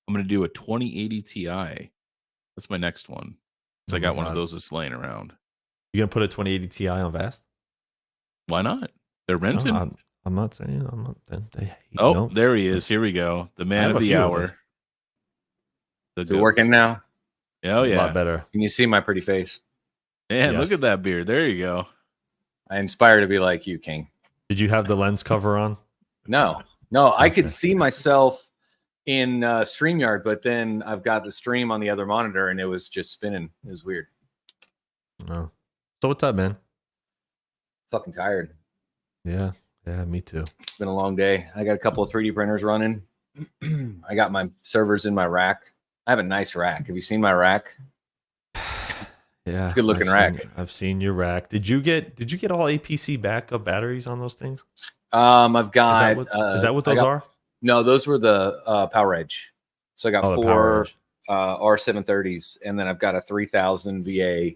gonna do a 2080 Ti. That's my next one. So Oh I my got one of God. those that's laying around. You gonna put a 2080 Ti on Vast? Why not? They're No, renting. I'm not saying. I'm not. Oh, no. there he is. Here we go. The I man have of a the few of those. hour. The Is it goat. working now? Oh A yeah. lot better. Can you see my pretty face? Man, look Yes. at that beard. There you go. I inspire to be like you, King. Did you have the lens cover on? No, I could Okay. see myself in StreamYard, but then I've got the stream on the other monitor and it was just spinning. It was weird. No. So what's up, man? Fucking tired. Yeah, me too. It's been a long day. I got a couple of 3D printers running. I got my servers in my rack. I have a nice rack. Have you seen my rack? Yeah, It's a good looking rack. I've seen your rack. Did you get all APC backup batteries on those things? I've got. Is that what those are? No, those were the Power Edge. So I got Oh, the Power four Edge. R730s, and then I've got a 3000 VA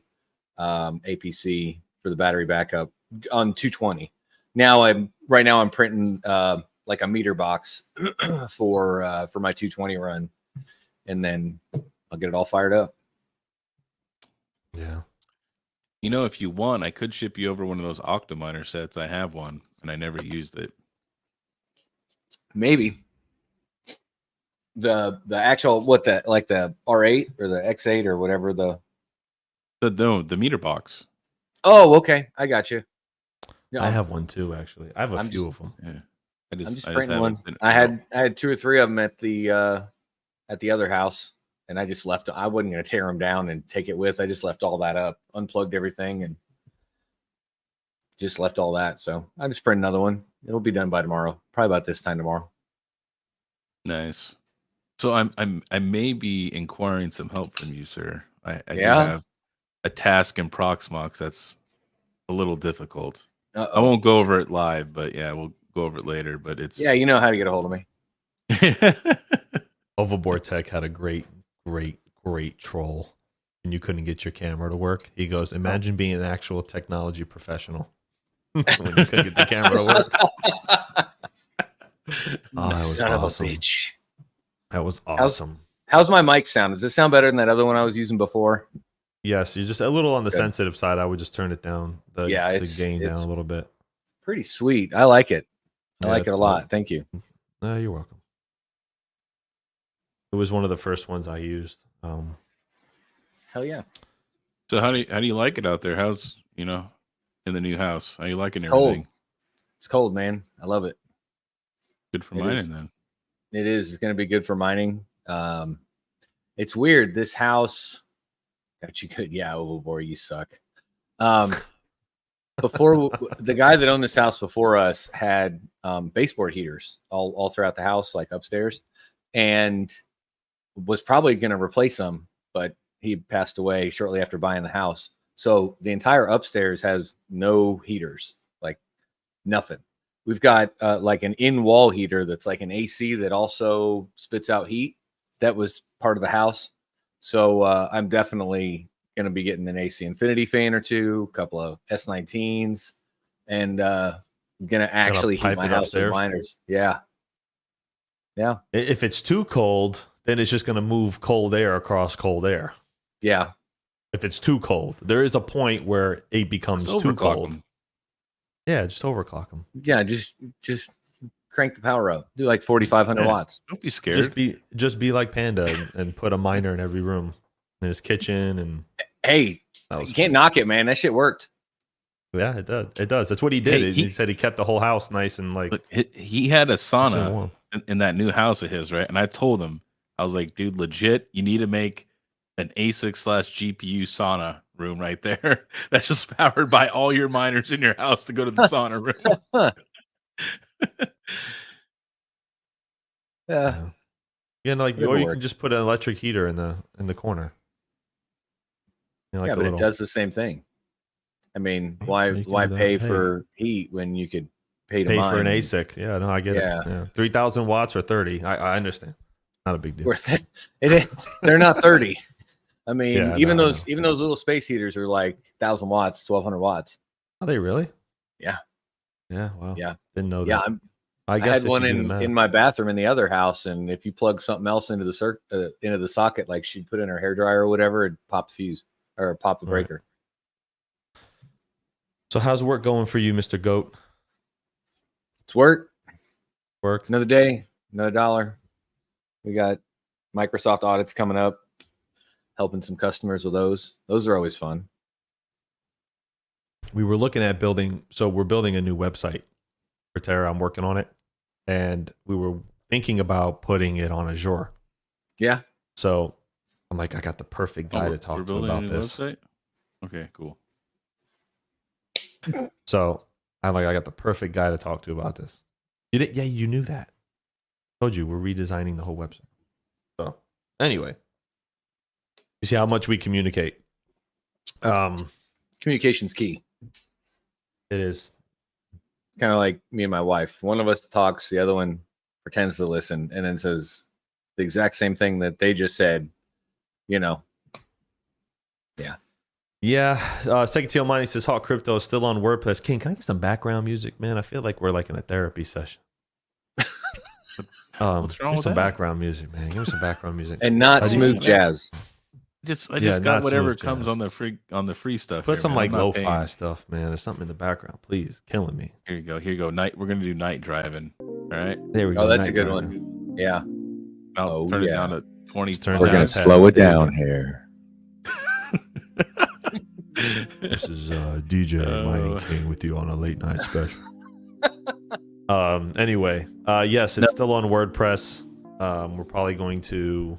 APC for the battery backup on 220. Right now I'm printing like a meter box for my 220 run, and then I'll get it all fired up. Yeah. You know, if you want, I could ship you over one of those Octominer sets. I have one, and I never used it. Maybe the actual the R8 or the X8 or whatever the meter box. Oh, okay, I got you. I have one too, actually. I have a few of them. Yeah, I'm just printing one. I had 2 or 3 of them at the other house, and I just left. I wasn't going to tear them down and take it with. I just left all that up, unplugged everything, and just left all that. So I'm just printing another one. It'll be done by tomorrow, probably about this time tomorrow. Nice. So I may be inquiring some help from you, sir. I do Yeah? have a task in Proxmox that's a little difficult. Uh-oh. I won't go over it live, but yeah, we'll go over it later. But it's you know how to get a hold of me. Overboard Tech had a great troll, and you couldn't get your camera to work. He goes, "Imagine being an actual technology professional when you couldn't get the camera to work." Oh, that was Son awesome. of a bitch. That was awesome. How's my mic sound? Does this sound better than that other one I was using before? Yes, you're just a little on the sensitive side. I would just turn it down. The gain down a little bit. Pretty sweet. I like it. I like it a cool. lot. Thank you. No, you're welcome. It was one of the first ones I used. Hell yeah. So how do you like it out there? How's in the new house? How you liking Cold. everything? It's cold, man. I love it. Good for mining then. It is. It's going to be good for mining. It's weird. This house got you good. Yeah, Overboard, you suck. Before the guy that owned this house before us had baseboard heaters all throughout the house, like upstairs, and was probably going to replace them, but he passed away shortly after buying the house. So the entire upstairs has no heaters, like nothing. We've got like an in-wall heater that's like an AC that also spits out heat. That was part of the house. So I'm definitely going to be getting an AC Infinity fan or two, a couple of S19s, and going to actually heat my house with miners. Yeah. Yeah. If it's too cold, then it's just going to move cold air across cold air. Yeah. If it's too cold, there is a point where it becomes too cold. Yeah, just overclock them. Yeah, just crank the power up. Do like 4,500 watts. Don't be scared. Just be like Panda and put a miner in every room. In his kitchen and hey, you can't knock it, man. That shit worked. Yeah, it does. It does. That's what he did. He said he kept the whole house nice and like. Look, he had a sauna in that new house of his, right? And I told him, I was like, dude, legit, you need to make an ASIC/GPU sauna room right there. That's just powered by all your miners in your house to go to the sauna room. Yeah. Yeah, like or you can just put an electric heater in the corner. You know, like yeah, a but little, it does the same thing. I mean, why you can why do that. pay Hey. for heat when you could pay to pay mine? for an ASIC. Yeah, no, I get Yeah. it. Yeah, 3,000 watts or 30. I understand. Not a big deal. Worth it. They're not 30. I mean, Yeah, even no, I those little space heaters are like 1,000 watts, 1,200 watts. Are they really? Yeah. Yeah. Wow. Yeah. Didn't know Yeah, that. I guess had if one you do the math. in my bathroom in the other house, and if you plug something else into the socket, like she'd put in her hairdryer or whatever, it'd pop the fuse or pop the breaker. So how's work going for you, Mr. Goat? It's work. Work. Another day, another dollar. We got Microsoft audits coming up, helping some customers with those. Those are always fun. We were looking at building, so we're building a new website for Terra. I'm working on it, and we were thinking about putting it on Azure. Yeah. So I'm like, I got the perfect guy to talk to about this. Website? Okay, cool. So I'm like, I got the perfect guy to talk to about this. You did, yeah, you knew that. I told you we're redesigning the whole website. So anyway, you see how much we communicate. Communication's key. It is. It's kind of like me and my wife. One of us talks, the other one pretends to listen, and then says the exact same thing that they just said. You know. Yeah. Yeah. Second Teal Mining says Hot Crypto is still on WordPress. King, can I get some background music, man? I feel like we're like in a therapy session. What's wrong with some that? background music, man. Give me some background music. And not smooth jazz. I just got whatever smooth comes jazz. on the free stuff. Put here, some man. like I'm not lo-fi paying. stuff, man. There's something in the background, please. Killing me. Here you go. Night. We're gonna do night driving. All right. There we go. Oh, that's a Night good driving. one. Yeah. I'll turn it down to 20. Turn We're down gonna a tad. slow it There you down go. here. This is DJ Mining King with you on a late night special. Anyway, yes, it's still on WordPress. We're probably going to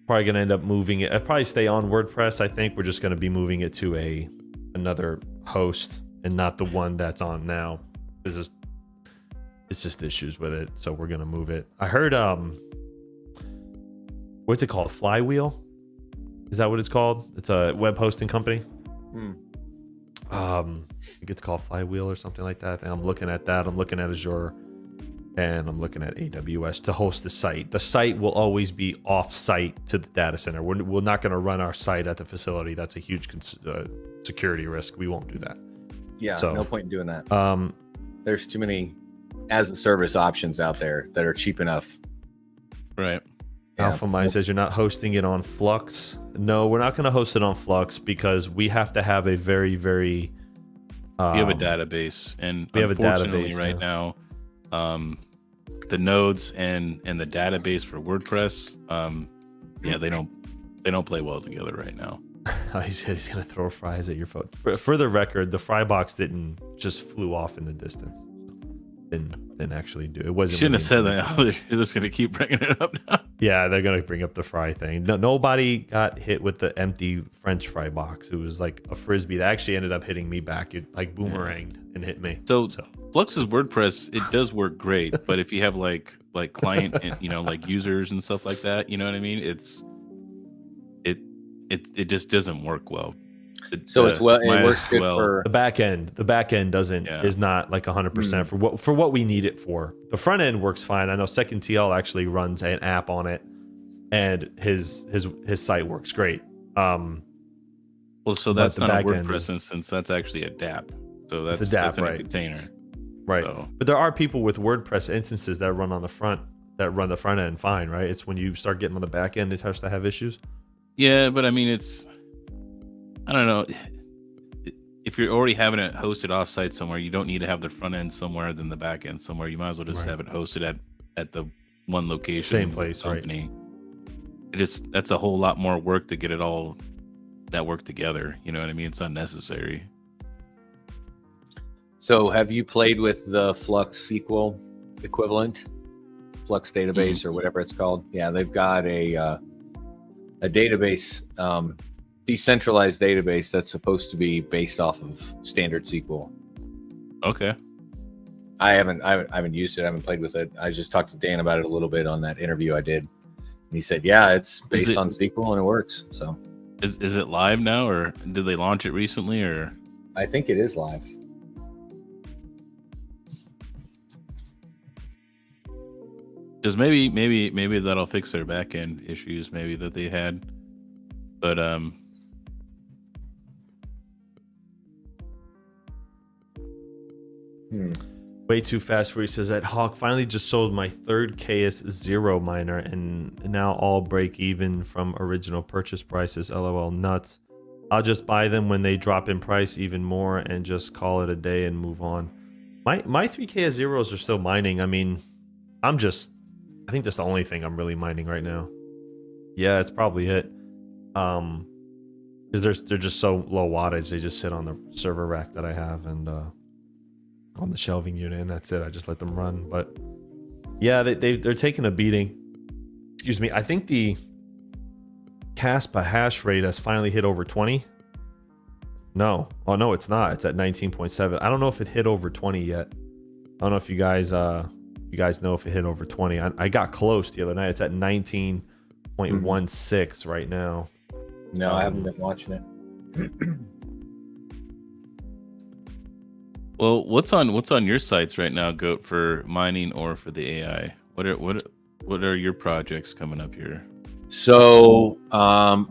end up moving it. I'll probably stay on WordPress. I think we're just going to be moving it to another host and not the one that's on now. It's just issues with it, so we're going to move it. I heard what's it called? Flywheel? Is that what it's called? It's a web hosting company. I think it's called Flywheel or something like that. And I'm looking at that. I'm looking at Azure, and I'm looking at AWS to host the site. The site will always be off-site to the data center. We're not going to run our site at the facility. That's a huge security risk. We won't do that. Yeah, So, no point in doing that. There's too many as-a-service options out there that are cheap enough. Right. Yeah. Alpha Mine says you're not hosting it on Flux. No, we're not going to host it on Flux because we have to have a very, very. We have a database, and we have a unfortunately, database, right now, the nodes and the database for WordPress, they don't play well together right now. He said he's going to throw fries at your phone. For the record, the fry box didn't just flew off in the distance. Didn't actually do it. Wasn't. Shouldn't have said that. They're just gonna keep bringing it up now. Yeah, they're gonna bring up the fry thing. No, nobody got hit with the empty French fry box. It was like a frisbee that actually ended up hitting me back. It like boomeranged and hit me. So Flux's WordPress, it does work great, but if you have like client and like users and stuff like that, you know what I mean? It just doesn't work well. It works good for the back end. The back end is not like 100% for what we need it for. The front end works fine. I know Second TL actually runs an app on it, and his site works great. So that's not a WordPress instance. That's actually a DApp. So that's a DApp, in right? A container, right? So. But there are people with WordPress instances that run on the front end fine, right? It's when you start getting on the back end, it starts to have issues. Yeah, but I mean, I don't know. If you're already having it hosted offsite somewhere, you don't need to have the front end somewhere than the back end somewhere. You might as well just have it hosted at the one location, same place, company. Right? That's a whole lot more work to get it all that work together. You know what I mean? It's unnecessary. So, have you played with the Flux SQL equivalent, Flux database or whatever it's called? Yeah, they've got a database. Decentralized database that's supposed to be based off of standard SQL. Okay. I haven't used it. I haven't played with it. I just talked to Dan about it a little bit on that interview I did. And he said, yeah, it's based on SQL and it works. So Is it live now, or did they launch it recently, or? I think it is live. Because maybe that'll fix their back end issues, maybe that they had. But Way too fast for he says that Hawk finally just sold my third KS0 miner and now all break even from original purchase prices. LOL nuts. I'll just buy them when they drop in price even more and just call it a day and move on. My 3 KS0s are still mining. I mean, I think that's the only thing I'm really mining right now. Yeah, it's probably it. Because they're just so low wattage, they just sit on the server rack that I have and on the shelving unit, and that's it. I just let them run. But yeah, they're taking a beating. Excuse me. I think the Caspa hash rate has finally hit over 20. No. Oh no, it's not. It's at 19.7. I don't know if it hit over 20 yet. I don't know if you guys know if it hit over 20. I got close the other night. It's at 19.16 right now. No, I haven't been watching it. well, what's on your sites right now, Goat, for mining or for the AI? What are your projects coming up here? So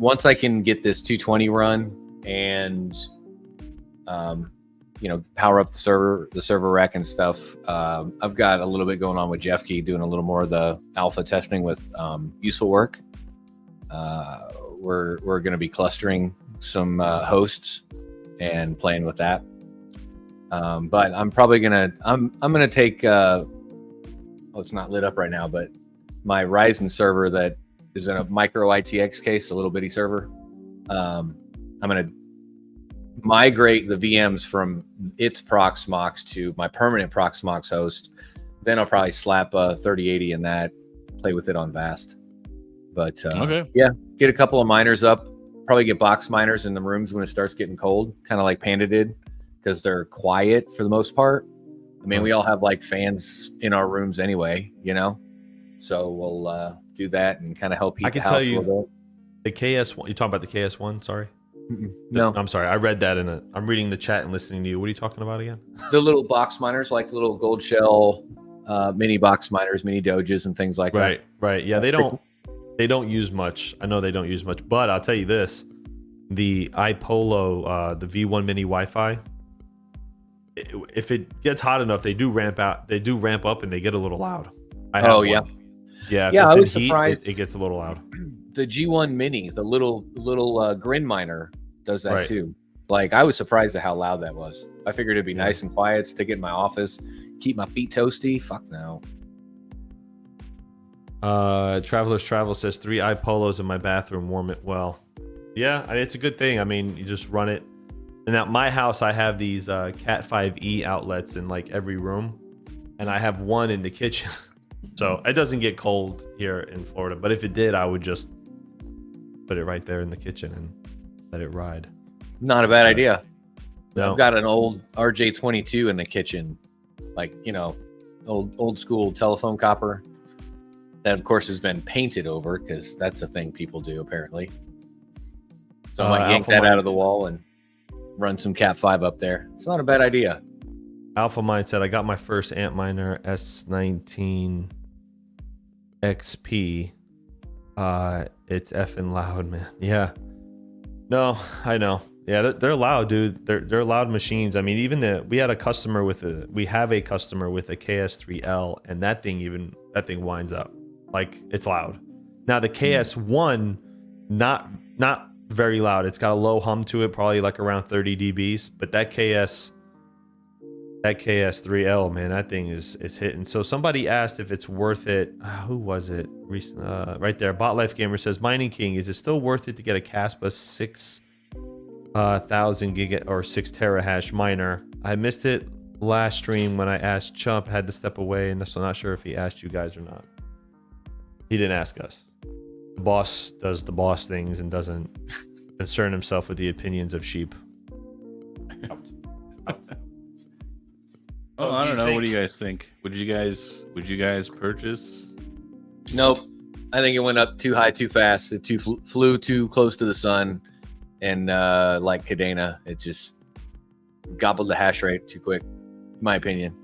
once I can get this 220 run and power up the server rack and stuff, I've got a little bit going on with Jeff Key, doing a little more of the alpha testing with useful work. We're going to be clustering some hosts and playing with that. But I'm probably gonna take it's not lit up right now, but my Ryzen server that is in a micro ITX case, a little bitty server. I'm gonna migrate the VMs from its Proxmox to my permanent Proxmox host. Then I'll probably slap a 3080 in that, play with it on Vast. But okay. Yeah, get a couple of miners up. Probably get box miners in the rooms when it starts getting cold, kind of like Panda did, because they're quiet for the most part. I mean, we all have like fans in our rooms anyway, so we'll do that and kind of help heat I can the house tell a you little the KS1. You talking about the KS1? Sorry. bit. No, I'm sorry. I read that I'm reading the chat and listening to you. What are you talking about again? the little box miners, like little gold shell, mini box miners, mini doges, and things like that. Right. Yeah, they don't use much. I know they don't use much, but I'll tell you this: the iPolo, the V1 Mini Wi-Fi. If it gets hot enough, they do ramp up and they get a little loud. Yeah. Yeah, I was heat, surprised. It gets a little loud. The G1 Mini, the little grin miner, does that Right. too. Like, I was surprised at how loud that was. I figured it'd be nice and quiet, stick it in my office, keep my feet toasty. Fuck no. Traveler's Travel says 3 iPolos in my bathroom, warm it well. Yeah, it's a good thing. I mean, you just run it. And at my house, I have these Cat 5e outlets in like every room, and I have one in the kitchen. So it doesn't get cold here in Florida. But if it did, I would just put it right there in the kitchen and let it ride. Not a bad idea. No. I've got an old RJ22 in the kitchen, like, old school telephone copper. That, of course, has been painted over because that's a thing people do, apparently. So I might yank that out of the wall and run some Cat 5 up there. It's not a bad idea. Alpha Mind said, I got my first Antminer S19 XP. It's effing loud, man. Yeah. No, I know. Yeah, they're loud, dude. They're loud machines. I mean, even we have a customer with a KS3L, and that thing winds up. Like, it's loud. Now the KS1, not very loud. It's got a low hum to it, probably like around 30 dBs. But that KS3L, man, that thing is hitting. So somebody asked if it's worth it. Who was it? Right there. Bot Life Gamer says, Mining King, is it still worth it to get a Caspa 6,000 gig or 6 terahash miner? I missed it last stream when I asked Chump, had to step away, and so I'm not sure if he asked you guys or not. He didn't ask us. The boss does the boss things and doesn't concern himself with the opinions of sheep. Oh, I don't know. What do you guys think? Would you guys purchase? Nope. I think it went up too high too fast. It flew too close to the sun. and like Cadena, it just gobbled the hash rate too quick, in my opinion.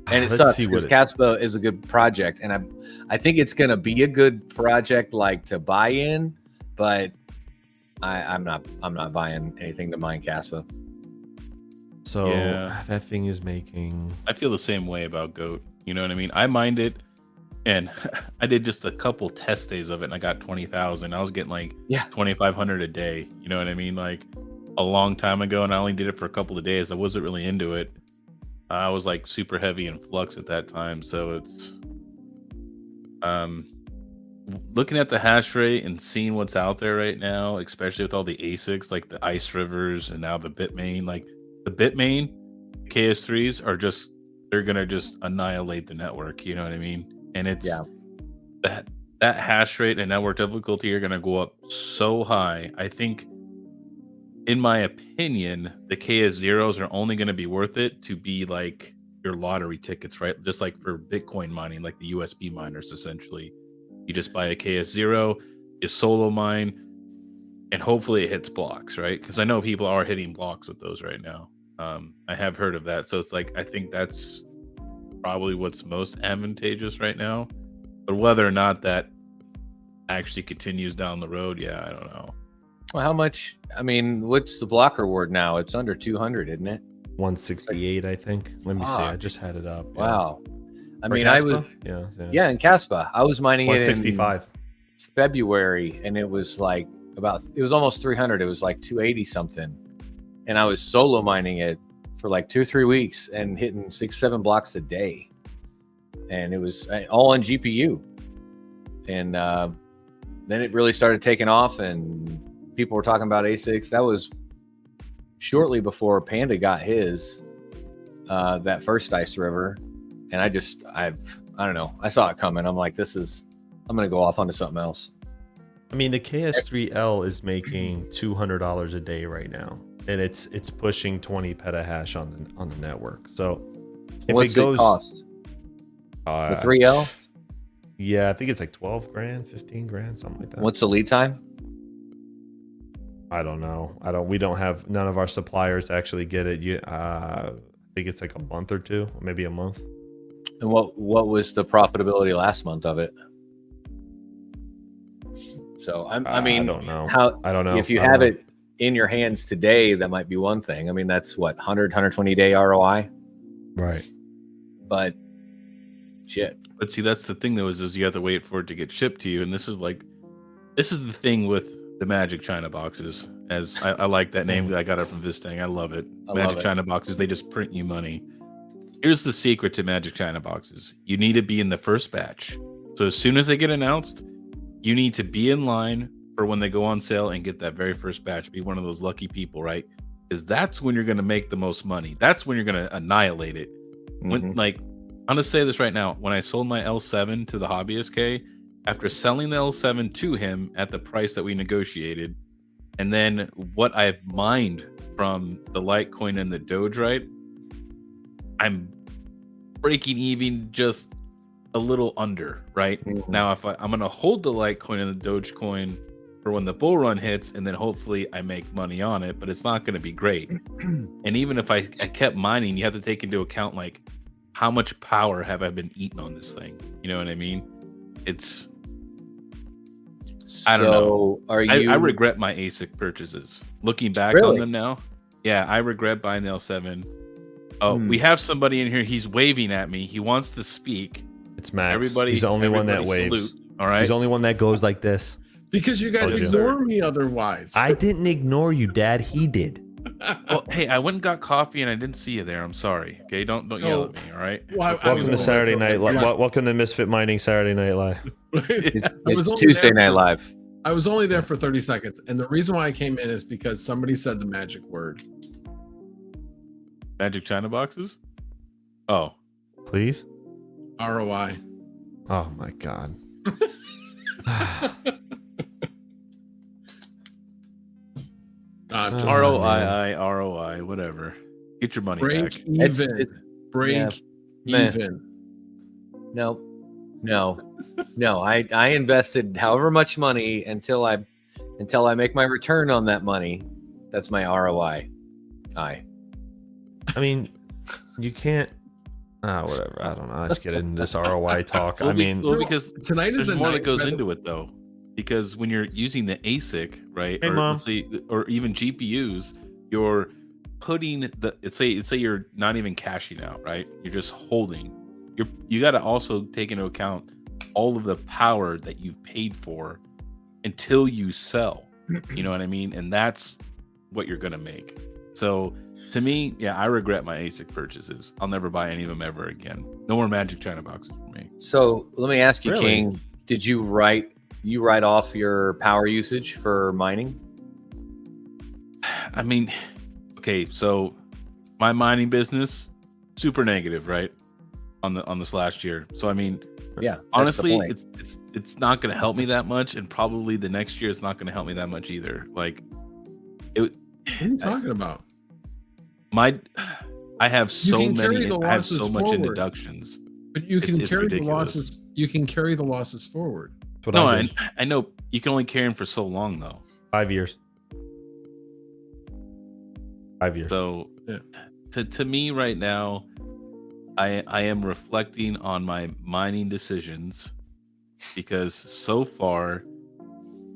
And it sucks because Caspa is a good project, and I think it's gonna be a good project like to buy in, but I'm not buying anything to mine Caspa. So that thing is making. I feel the same way about Goat. You know what I mean? I mined it, and I did just a couple test days of it, and I got 20,000. I was getting like 2,500 a day. You know what I mean? Like a long time ago, and I only did it for a couple of days. I wasn't really into it. I was like super heavy in flux at that time, so it's looking at the hash rate and seeing what's out there right now, especially with all the ASICs like the Ice Rivers and now the Bitmain. Like the Bitmain KS3s are just, they're gonna just annihilate the network. You know what I mean? And it's that hash rate and network difficulty are gonna go up so high. I think, in my opinion, the KS0s are only going to be worth it to be like your lottery tickets, right? Just like for Bitcoin mining, like the USB miners, essentially. You just buy a KS0, you solo mine, and hopefully it hits blocks, right? Because I know people are hitting blocks with those right now. I have heard of that. So it's like, I think that's probably what's most advantageous right now. But whether or not that actually continues down the road, I don't know. Well, how much? I mean, what's the block reward now? It's under 200, isn't it? 168, I think. Let me see. I just had it up. Wow. I mean, Caspa? Yeah, in Caspa. I was mining it in February, and it was like it was almost 300. It was like 280 something. And I was solo mining it for like 2-3 weeks and hitting 6-7 blocks a day. And it was all on GPU. And then it really started taking off, and people were talking about ASICs. That was shortly before Panda got his, that first Ice River. And I don't know. I saw it coming. I'm like, I'm going to go off onto something else. I mean, the KS3L is making $200 a day right now, and it's pushing 20 petahash on the network. So if what's it goes, it cost? The 3L? Yeah, I think it's like 12 grand, 15 grand, something like that. What's the lead time? I don't know. We don't have, none of our suppliers actually get it. I think it's like a month or two, maybe a month. And what was the profitability last month of it? So I mean, I don't know. I don't know. If you have it in your hands today, that might be one thing. I mean, that's what, 120 day ROI, right? But shit. But see, that's the thing though, is you have to wait for it to get shipped to you. And this is the thing with the Magic China boxes. As I like that name. I got it from Vistang. I love it. Magic China boxes, they just print you money. Here's the secret to Magic China boxes. You need to be in the first batch. So as soon as they get announced, you need to be in line for when they go on sale and get that very first batch. Be one of those lucky people, right? Because that's when you're going to make the most money. That's when you're going to annihilate it. When, like, I'm going to say this right now. When I sold my L7 to the hobbyist K, after selling the L7 to him at the price that we negotiated, and then what I've mined from the Litecoin and the Doge, right? I'm breaking even just a little under, right? Now, if I'm going to hold the Litecoin and the Dogecoin for when the bull run hits, and then hopefully I make money on it, but it's not going to be great. And even if I kept mining, you have to take into account, like, how much power have I been eating on this thing? You know what I mean? It's, I don't know. I regret my ASIC purchases. Looking back on them now, yeah, I regret buying the L7. Oh, we have somebody in here. He's waving at me. He wants to speak. It's Max. He's the only one that waves. Salute. All right. He's the only one that goes like this. Because you guys ignore me otherwise. I didn't ignore you, Dad. He did. Well, hey, I went and got coffee and I didn't see you there. I'm sorry. Okay, don't yell at me. All right. Welcome to Saturday Night Live. Welcome to Misfit Mining Saturday Night Live. It's Tuesday Night Live. I was only there for 30 seconds, and the reason why I came in is because somebody said the magic word. Magic China boxes? Oh. Please? ROI. Oh my God. ROI, whatever. Get your money back. Break even. Break even. No. I invested however much money until I make my return on that money, That's my ROI. I mean, you can't. Whatever. I don't know. Let's get into this ROI talk. Well, I mean, because tonight is there's the more night that goes where into it though. Because when you're using the ASIC, right, Hey, or Mom. let's say, or even GPUs, you're putting the let's say you're not even cashing out, right? You're just holding. You got to also take into account all of the power that you've paid for until you sell. You know what I mean? And that's what you're gonna make. So to me, yeah, I regret my ASIC purchases. I'll never buy any of them ever again. No more Magic China boxes for me. So let me ask you, Really? King, did you write off your power usage for mining? I mean, okay, so my mining business, super negative, right? On this last year. So I mean, Yeah. honestly, it's not going to help me that much, and probably the next year it's not going to help me that much either. Like, What are you talking about? I have so can carry many. the I have so losses much in forward. deductions. But you can It's carry the ridiculous. losses. You can carry the losses forward. that's what No, I did. I know you can only carry them for so long though. 5 years. 5 years. So Yeah. to me right now, I am reflecting on my mining decisions because so far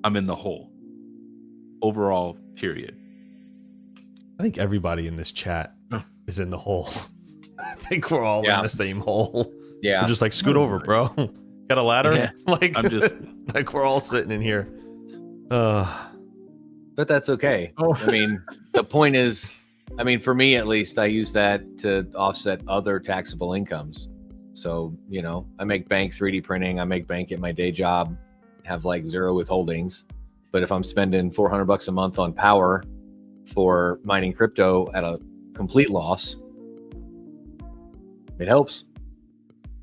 I'm in the hole. Overall, period. I think everybody in this chat Oh. is in the hole. I think we're all Yeah. in the same hole. Yeah. We're just like, scoot That over, was bro. Got a ladder? Yeah. Like, I'm just- like we're all sitting in here. But that's okay. Oh. I mean, the point is, I mean, for me at least, I use that to offset other taxable incomes. So, you know, I make bank 3D printing, I make bank at my day job, have like zero withholdings. But if I'm spending $400 a month on power for mining crypto at a complete loss, it helps.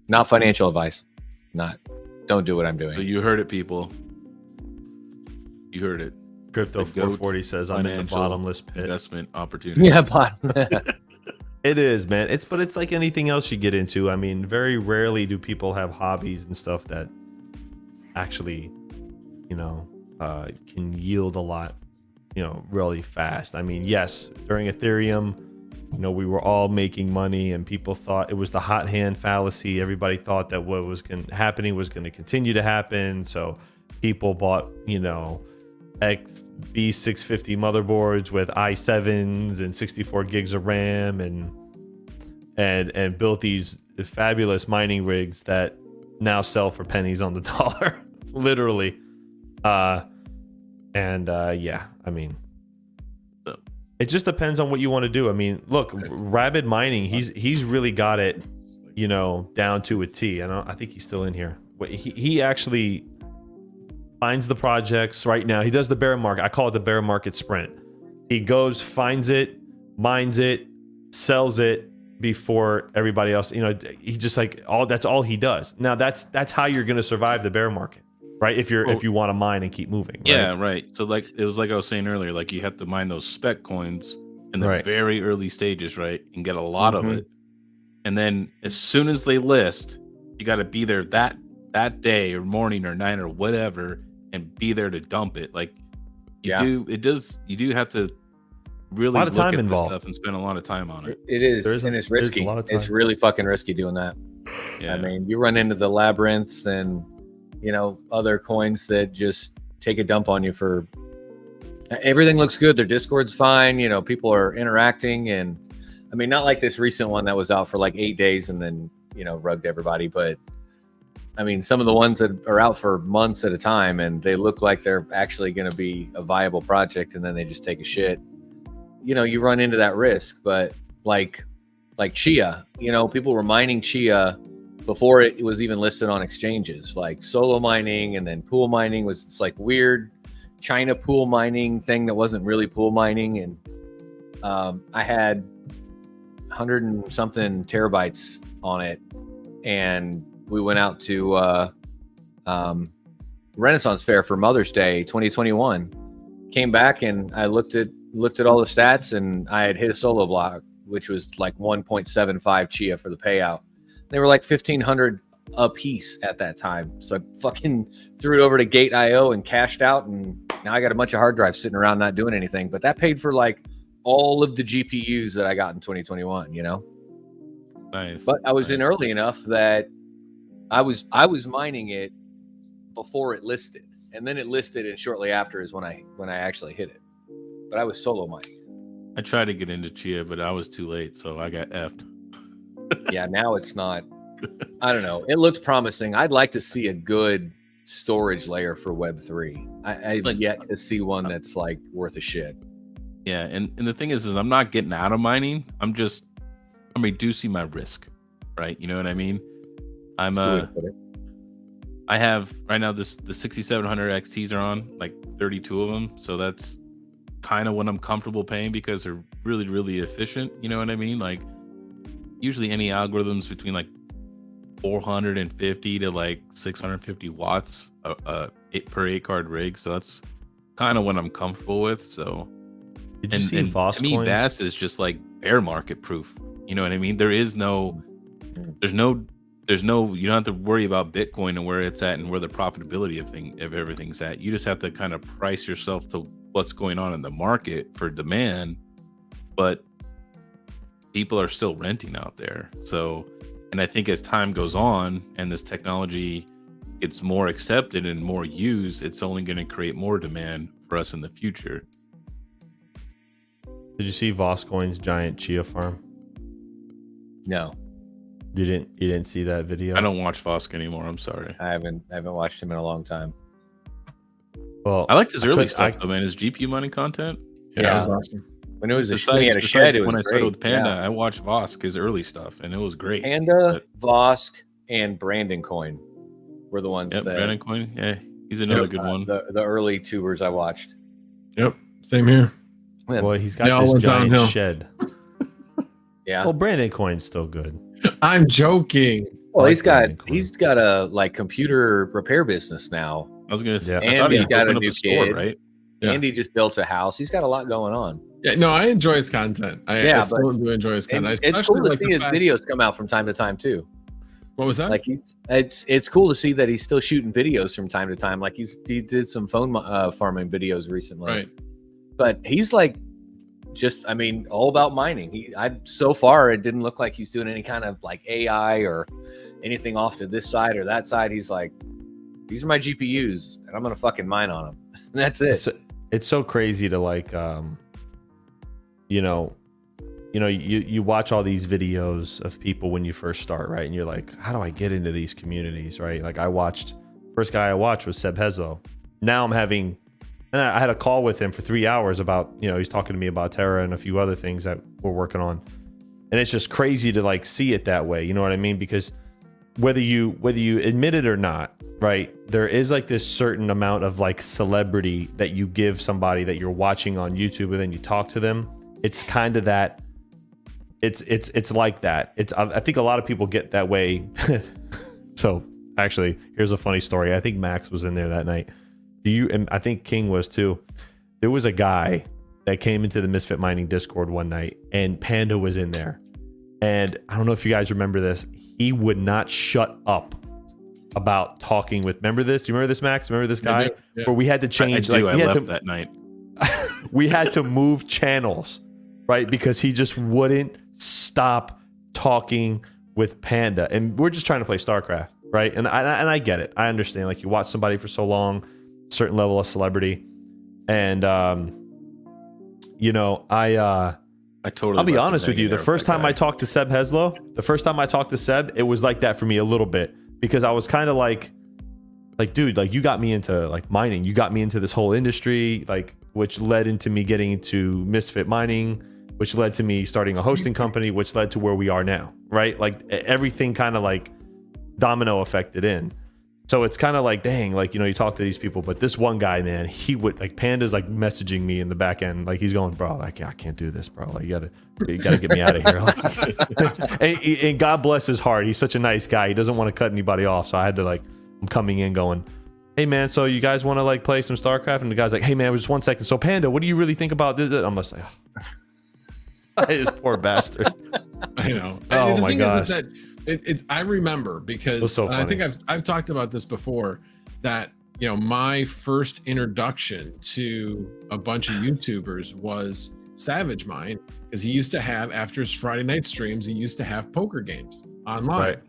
Not financial advice. Don't do what I'm So doing. you heard it, people. You heard it. Crypto The GOAT 440 says I'm in the financial bottomless pit. Investment opportunity. Yeah, but It is, man. But it's like anything else you get into. I mean, very rarely do people have hobbies and stuff that actually, you know, can yield a lot, you know, really fast. I mean, yes, during Ethereum, you know, we were all making money and people thought it was the hot hand fallacy. Everybody thought that what was happening was going to continue to happen. So people bought, you know, B650 motherboards with i7s and 64 gigs of RAM and built these fabulous mining rigs that now sell for pennies on the dollar, literally. Yeah, I mean, it just depends on what you want to do. I mean, look, Rabid Mining, he's really got it, you know, down to a T. I think he's still in here. He actually finds the projects right now. He does the bear market. I call it the bear market sprint. He goes, finds it, mines it, sells it before everybody else. You know, he just like that's all he does. Now that's how you're going to survive the bear market, right? If you want to mine and keep moving. Right? Yeah, right. So like it was like I was saying earlier, like you have to mine those spec coins in the very early stages, right? And get a lot of it. And then as soon as they list, you got to be there that day or morning or night or whatever and be there to dump it. Like you do have to really a lot of look time at involved this stuff and spend a lot of time on it. it is, and it's risky. A lot of time. It's really fucking risky doing that. Yeah. I mean, you run into the labyrinths and, you know, other coins that just take a dump on you for everything looks good. Their Discord's fine. You know, people are interacting. And I mean, not like this recent one that was out for like 8 days and then, you know, rugged everybody. But I mean, some of the ones that are out for months at a time and they look like they're actually going to be a viable project and then they just take a shit. You know, you run into that risk. But like Chia, you know, people were mining Chia before it was even listed on exchanges. Like solo mining and then pool mining was this like weird China pool mining thing that wasn't really pool mining. And I had 100 and something terabytes on it, and we went out to Renaissance Fair for Mother's Day 2021. Came back and I looked at all the stats, and I had hit a solo block, which was like 1.75 Chia for the payout. They were like 1,500 a piece at that time. So I fucking threw it over to Gate.io and cashed out and Now I got a bunch of hard drives sitting around not doing anything, but that paid for like all of the GPUs that I got in 2021, you know? Nice. But I was in early enough that I was mining it before it listed. And then it listed, and shortly after is when I actually hit it. But I was solo mining. I tried to get into Chia, but I was too late, so I got effed. Yeah, now it's not. I don't know. It looked promising. I'd like to see a good storage layer for Web3. I've yet to see one that's like worth a shit. Yeah, and the thing is I'm not getting out of mining. I'm reducing my risk, right? You know what I mean? I have right now the 6700 XTs are on, like 32 of them, so that's kind of what I'm comfortable paying because they're really, really efficient. You know what I mean? Like usually any algorithms between like 450 to like 650 watts per 8-card rig, so that's kind of what I'm comfortable with. So did you see Voss to me, coins? Bass is just like bear market proof. You know what I mean? There's no, you don't have to worry about Bitcoin and where it's at and where the profitability of everything's at. You just have to kind of price yourself to what's going on in the market for demand, but people are still renting out there. So, and I think as time goes on and this technology gets more accepted and more used, it's only going to create more demand for us in the future. Did you see Voscoin's giant chia farm? No, you didn't see that video? I don't watch Vosk anymore. I'm sorry. I haven't watched him in a long time. Well, I liked his early stuff though, man. His GPU mining content. Yeah, that was awesome. When it was when he had a shed, it was when I great. started with Panda, Yeah. I watched Vosk, his early stuff, and it was great. Panda, Vosk, and Brandon Coin were the ones Yep, that Brandon Coin. Yeah, he's another good one. the early tubers I watched. Yep, same here. Boy, he's They got all this went giant downhill. shed. Yeah. Well, Brandon Coin's still good. I'm joking. Well, I he's like got Brandon Coin. he's got a like computer repair business now. I was gonna say, Yeah. I thought he Andy's was got a opening up new a store, kid. right? Yeah. Andy just built a house. He's got a lot going on. Yeah, no, I enjoy his content. I still do enjoy his And content. it's cool to see his videos come out from time to time too. What was that? Like it's cool to see that he's still shooting videos from time to time. Like he did some phone farming videos recently. Right. But he's like just, I mean, all about mining. So far it didn't look like he's doing any kind of like AI or anything off to this side or that side. He's like, these are my GPUs and I'm gonna fucking mine on them. And that's it. It's so crazy to like you watch all these videos of people when you first start, right? And you're like, how do I get into these communities, right? Like first guy I watched was Seb Hezlo. Now I had a call with him for 3 hours about, he's talking to me about Terra and a few other things that we're working on. And it's just crazy to like see it that way. You know what I mean? Because whether you admit it or not, right, there is like this certain amount of like celebrity that you give somebody that you're watching on YouTube, and then you talk to them. It's kind of that. It's like that. I think a lot of people get that way. So actually, here's a funny story. I think Max was in there that night. And I think King was too. There was a guy that came into the Misfit Mining Discord one night, and Panda was in there. And I don't know if you guys remember this. He would not shut up about talking with. Remember this? Do you remember this, Max? Remember this guy? Yeah. Where we had to change. I we had left that night. we had to move channels, right? Because he just wouldn't stop talking with Panda. And we're just trying to play StarCraft, right? And I get it. I understand. Like, you watch somebody for so long, certain level of celebrity, and I totally. I'll be honest with you. The first time I talked to Seb Hezlo, it was like that for me a little bit, because I was kind of like, dude, like, you got me into like mining. You got me into this whole industry, like, which led into me getting into Misfit Mining, which led to me starting a hosting company, which led to where we are now, right? Like, everything kind of like domino affected in. So it's kind of like, dang, like, you talk to these people, but this one guy, man, he would like, Panda's like messaging me in the back end, like, he's going, bro, like, I can't do this, bro. Like, you gotta get me out of here. Like, and God bless his heart. He's such a nice guy. He doesn't want to cut anybody off. So I had to like, I'm coming in going, hey man, so you guys want to like play some StarCraft? And the guy's like, hey man, just 1 second. So Panda, what do you really think about this? I'm just like, oh. This poor bastard. I know. Oh the my thing is gosh. that I remember, because so I think funny. I've talked about this before, that you know, my first introduction to a bunch of YouTubers was Savage Mind, because he used to have, after his Friday night streams, he used to have poker games online. Right.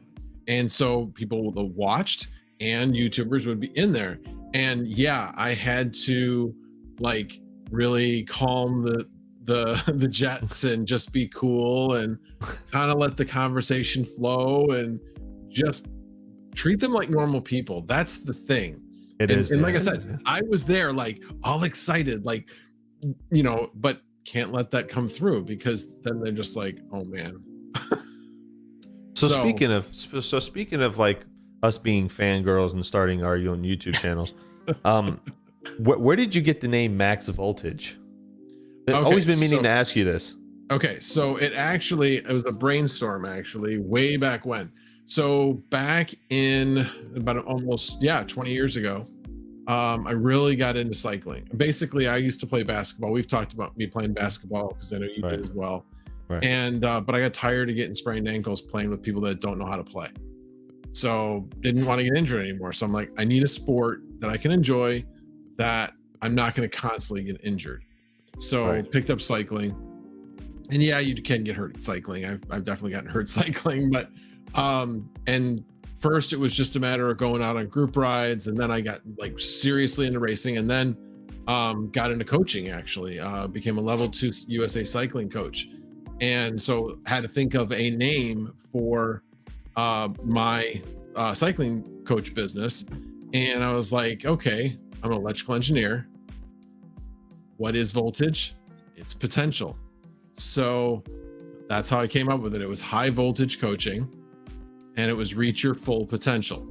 And so people watched and YouTubers would be in there. And yeah, I had to like really calm the jets and just be cool and kind of let the conversation flow and just treat them like normal people. That's the thing. And like I said, I was there like all excited, like, you know, but can't let that come through, because then they're just like, oh man. So speaking of like us being fangirls and starting our own YouTube channels, where did you get the name Max Voltage? I've always been meaning to ask you this. Okay, so it was a brainstorm actually way back when. So back in about almost 20 years ago, I really got into cycling. Basically, I used to play basketball. We've talked about me playing basketball because I know you did as well. Right. And but I got tired of getting sprained ankles playing with people that don't know how to play. So didn't want to get injured anymore. So I'm like, I need a sport that I can enjoy, that I'm not going to constantly get injured. So picked up cycling. And yeah, you can get hurt cycling. I've definitely gotten hurt cycling, but and first it was just a matter of going out on group rides, and then I got like seriously into racing, and then got into coaching. Actually became a level 2 USA cycling coach, and so had to think of a name for my cycling coach business. And I was like, okay, I'm an electrical engineer. What is voltage? It's potential. So that's how I came up with it. It was high voltage coaching, and it was reach your full potential.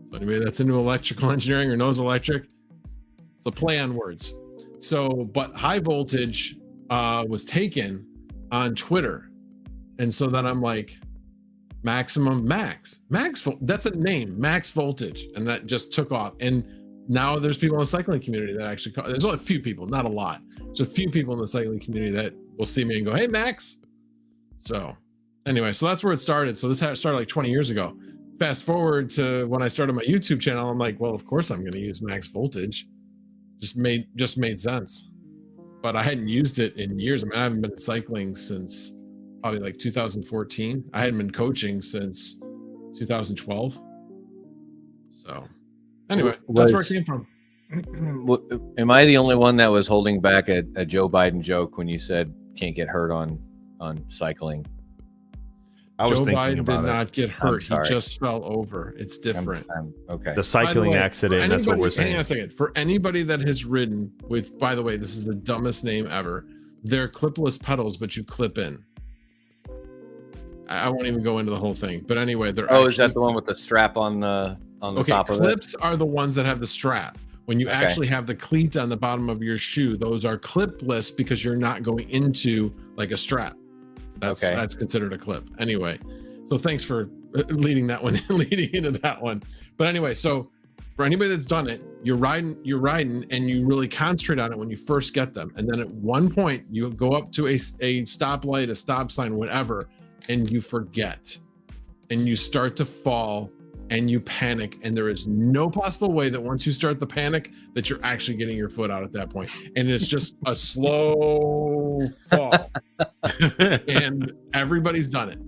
So anybody that's into electrical engineering or knows electric, it's a play on words. So, but high voltage was taken on Twitter. And so then I'm like, max, that's a name, Max Voltage. And that just took off. And now there's people in the cycling community that actually there's only a few people, not a lot. There's a few people in the cycling community that will see me and go, hey, Max. So anyway, so that's where it started. So this started like 20 years ago. Fast forward to when I started my YouTube channel, I'm like, well, of course I'm going to use Max Voltage. Just made sense. But I hadn't used it in years. I mean, I haven't been cycling since probably like 2014. I hadn't been coaching since 2012. So anyway, that's where it came from. Am I the only one that was holding back a Joe Biden joke when you said can't get hurt on cycling? Joe Biden did not get hurt. He just fell over. It's different. Okay. The cycling accident. That's what we're saying. Hang on a second. For anybody that has ridden with, by the way, this is the dumbest name ever. They're clipless pedals, but you clip in. I won't even go into the whole thing. But anyway, they're. Oh, is that the one with the strap on the top of it? Clips are the ones that have the strap. When you actually have the cleat on the bottom of your shoe, those are clipless because you're not going into like a strap. That's considered a clip. Anyway, so thanks for leading into that one. But anyway, so for anybody that's done it, you're riding and you really concentrate on it when you first get them. And then at one point you go up to a stoplight, a stop sign, whatever, and you forget and you start to fall and you panic, and there is no possible way that once you start the panic that you're actually getting your foot out at that point. And it's just a slow fall. And everybody's done it.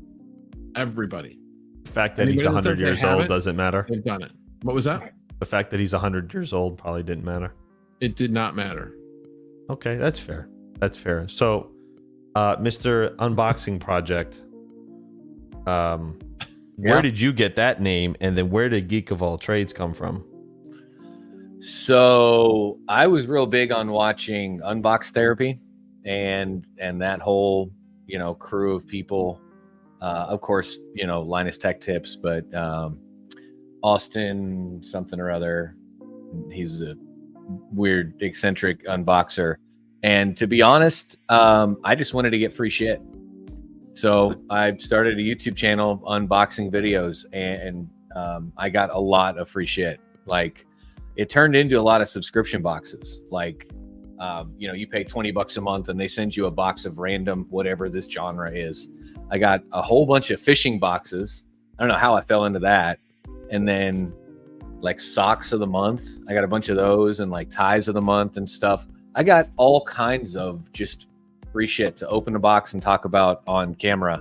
Everybody. The fact that he's 100 years old doesn't matter. They've done it. What was that? The fact that he's 100 years old probably didn't matter. It did not matter. Okay, that's fair. That's fair. So, Mr. Unboxing Project, where did you get that name, and then where did Geek of All Trades come from? So I was real big on watching Unbox Therapy and that whole crew of people. Of course, Linus Tech Tips, but Austin something or other. He's a weird eccentric unboxer, and to be honest, I just wanted to get free shit. So I started a YouTube channel unboxing videos, and I got a lot of free shit. Like, it turned into a lot of subscription boxes. Like, you pay $20 a month and they send you a box of random whatever this genre is. I got a whole bunch of fishing boxes. I don't know how I fell into that. And then like socks of the month. I got a bunch of those and like ties of the month and stuff. I got all kinds of just free shit to open the box and talk about on camera.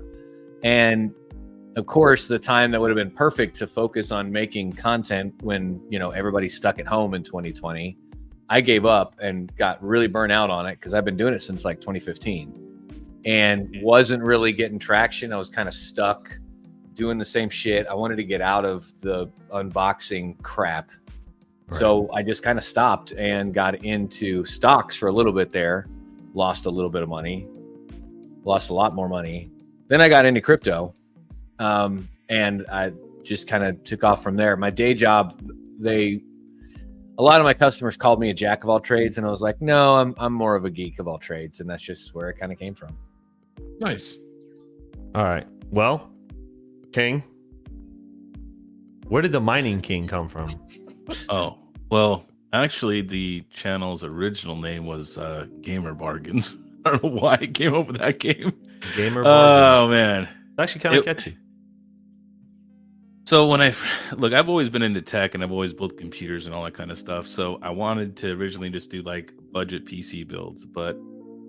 And of course, the time that would have been perfect to focus on making content when, you know, everybody's stuck at home in 2020, I gave up and got really burnt out on it because I've been doing it since like 2015 and wasn't really getting traction. I was kind of stuck doing the same shit. I wanted to get out of the unboxing crap. Right. So I just kind of stopped and got into stocks for a little bit there, lost a little bit of money, lost a lot more money. Then I got into crypto, and I just kind of took off from there. My day job, a lot of my customers called me a jack of all trades, and I was like, no, I'm more of a geek of all trades, and that's just where it kind of came from. Nice. All right. Well, King, where did the Mining King come from? Oh, well, actually, the channel's original name was Gamer Bargains. I don't know why I came up with that game. Gamer Bargains. Oh, man. It's actually kind of catchy. So when I've always been into tech and I've always built computers and all that kind of stuff. So I wanted to originally just do like budget PC builds, but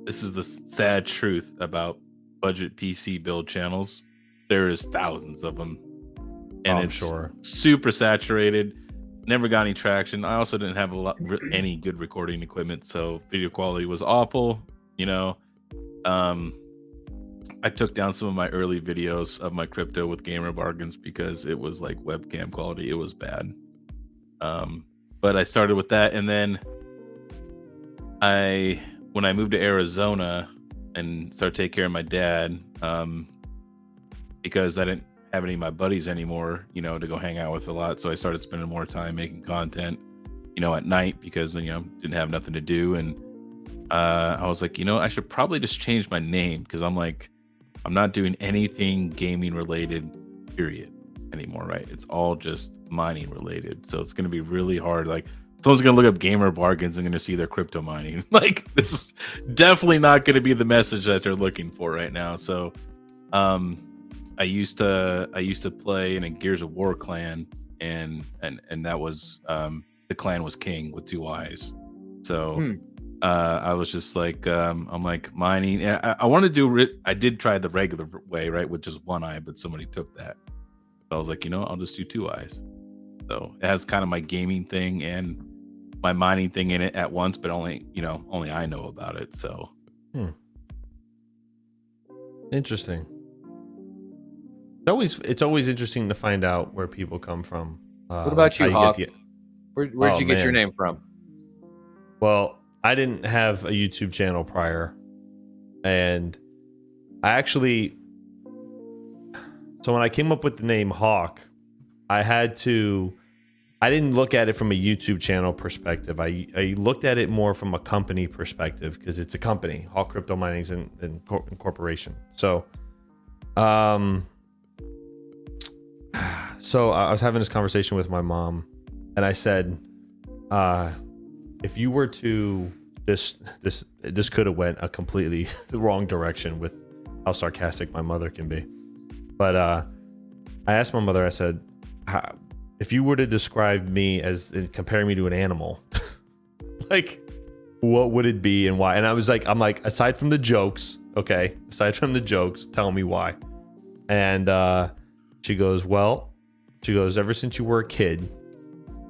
this is the sad truth about budget PC build channels. There is thousands of them, and it's super saturated. Never got any traction. I also didn't have any good recording equipment, so video quality was awful. You know, I took down some of my early videos of my crypto with Gamer Bargains because it was like webcam quality. It was bad. But I started with that, and then when I moved to Arizona and started taking care of my dad, because I didn't have any of my buddies anymore, you know, to go hang out with a lot. So I started spending more time making content, you know, at night because, you know, didn't have nothing to do. And I was like, you know, I should probably just change my name because I'm not doing anything gaming related, period, anymore, right? It's all just mining related. So it's going to be really hard. Like, someone's going to look up Gamer Bargains and going to see their crypto mining. Like, this is definitely not going to be the message that they're looking for right now. So, I used to play in a Gears of War clan, and that was the clan was King with 2 eyes. So I was just like, I'm like mining. I want to do. I did try the regular way, right, with just 1 eye, but somebody took that. So I was like, you know, I'll just do 2 eyes. So it has kind of my gaming thing and my mining thing in it at once, but only I know about it. So interesting. It's always interesting to find out where people come from. What about you, Hawk? Where'd you get your name from? Well, I didn't have a YouTube channel prior, and so when I came up with the name Hawk, I didn't look at it from a YouTube channel perspective. I looked at it more from a company perspective because it's a company, Hawk Crypto Mining Incorporation. So, So I was having this conversation with my mom, and I said, if you were to this could have went a completely wrong direction with how sarcastic my mother can be. But I asked my mother, I said, if you were to describe me compare me to an animal, like, what would it be and why? And I'm like, aside from the jokes, tell me why. And she goes, ever since you were a kid,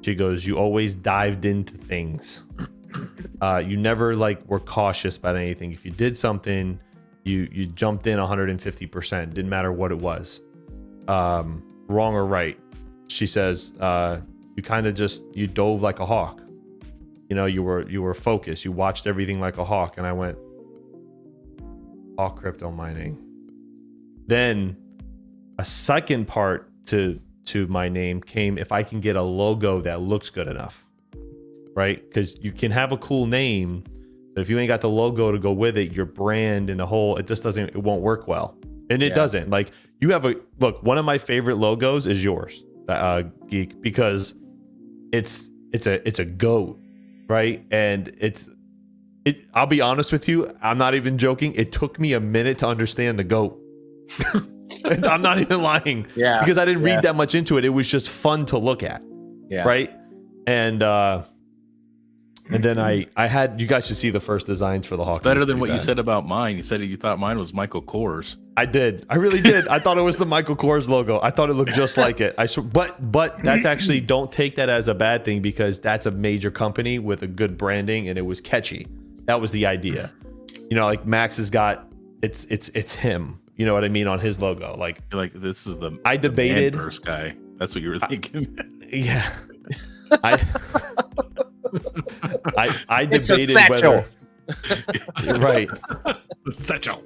she goes, you always dived into things. You never were cautious about anything. If you did something, you jumped in 150%. Didn't matter what it was, wrong or right. She says, you kind of you dove like a hawk. You know, you were focused. You watched everything like a hawk. And I went, Hawk Crypto Mining. Then a second part to my name came if I can get a logo that looks good enough, right? Because you can have a cool name, but if you ain't got the logo to go with it, your brand and the whole, it won't work well. And it doesn't. Like, you have one of my favorite logos is yours, Geek, because it's a goat, right? And I'll be honest with you, I'm not even joking. It took me a minute to understand the goat. I'm not even lying. Yeah. Because I didn't read that much into it. It was just fun to look at. Yeah. Right. And then I had, you guys should see the first designs for the Hawk. Better than what you said about mine. You said you thought mine was Michael Kors. I did. I really did. I thought it was the Michael Kors logo. I thought it looked just like it. But that's actually, don't take that as a bad thing, because that's a major company with a good branding and it was catchy. That was the idea. You know, like Max has got, it's him. You know what I mean, on his logo. Like, you're like, this is the I debated first guy. That's what you were thinking. Yeah. I debated whether right. The satchel.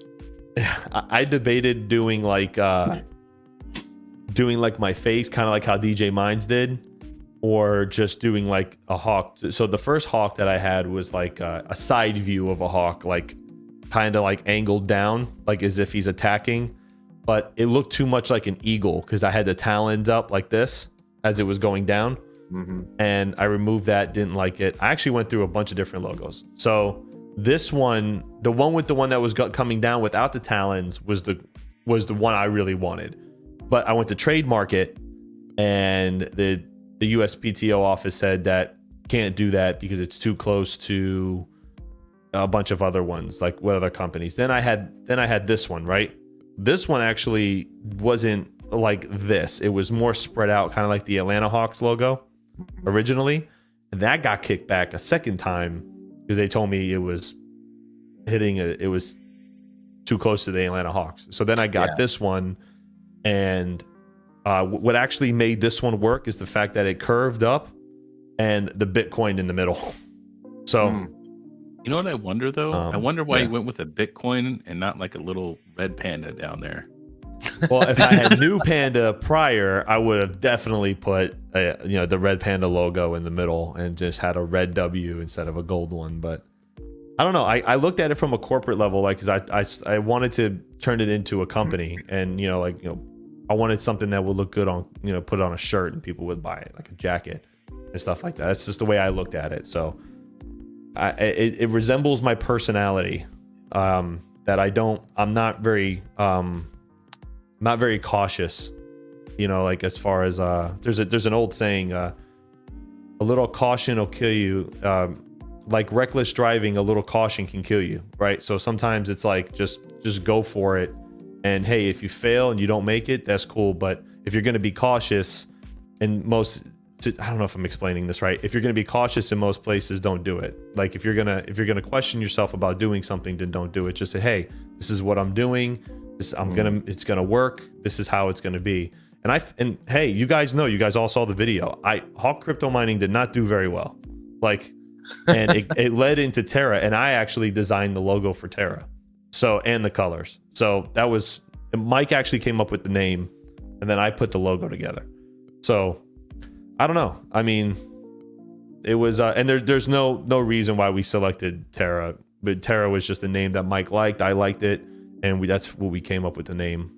I debated doing like my face, kind of like how DJ Mines did, or just doing like a hawk. So the first hawk that I had was like a side view of a hawk, like kind of like angled down, like as if he's attacking, but it looked too much like an eagle because I had the talons up like this as it was going down. And I removed that, didn't like it. I actually went through a bunch of different logos. So this one, the one that was coming down without the talons was the one I really wanted. But I went to trademark it, and the USPTO office said that can't do that because it's too close to a bunch of other ones, like what other companies. Then I had this one, right? This one actually wasn't like this. It was more spread out, kind of like the Atlanta Hawks logo originally. And that got kicked back a second time because they told me it was it was too close to the Atlanta Hawks. So then I got this one, and what actually made this one work is the fact that it curved up and the Bitcoin in the middle. So you know what I wonder though? I wonder why you went with a Bitcoin and not like a little red panda down there. Well, if I had New Panda prior, I would have definitely put the red panda logo in the middle and just had a red W instead of a gold one. But I don't know. I looked at it from a corporate level, like, because I wanted to turn it into a company, and I wanted something that would look good on, put it on a shirt and people would buy it, like a jacket and stuff like that. That's just the way I looked at it. So it resembles my personality, that I'm not very cautious, like as far as there's an old saying, a little caution will kill you, like reckless driving, a little caution can kill you, right? So sometimes it's like just go for it, and hey, if you fail and you don't make it, that's cool. But if you're going to be cautious, I don't know if I'm explaining this right. If you're going to be cautious in most places, don't do it. Like if you're gonna question yourself about doing something, then don't do it. Just say, hey, this is what I'm doing. It's gonna work. This is how it's gonna be. And hey, you guys all saw the video. Hawk crypto mining did not do very well. Like, and it led into Terra, and I actually designed the logo for Terra. So, and the colors. So that was, Mike actually came up with the name, and then I put the logo together. So I don't know. I mean, it was, and there's no reason why we selected Terra, but Terra was just a name that Mike liked. I liked it, and that's what we came up with the name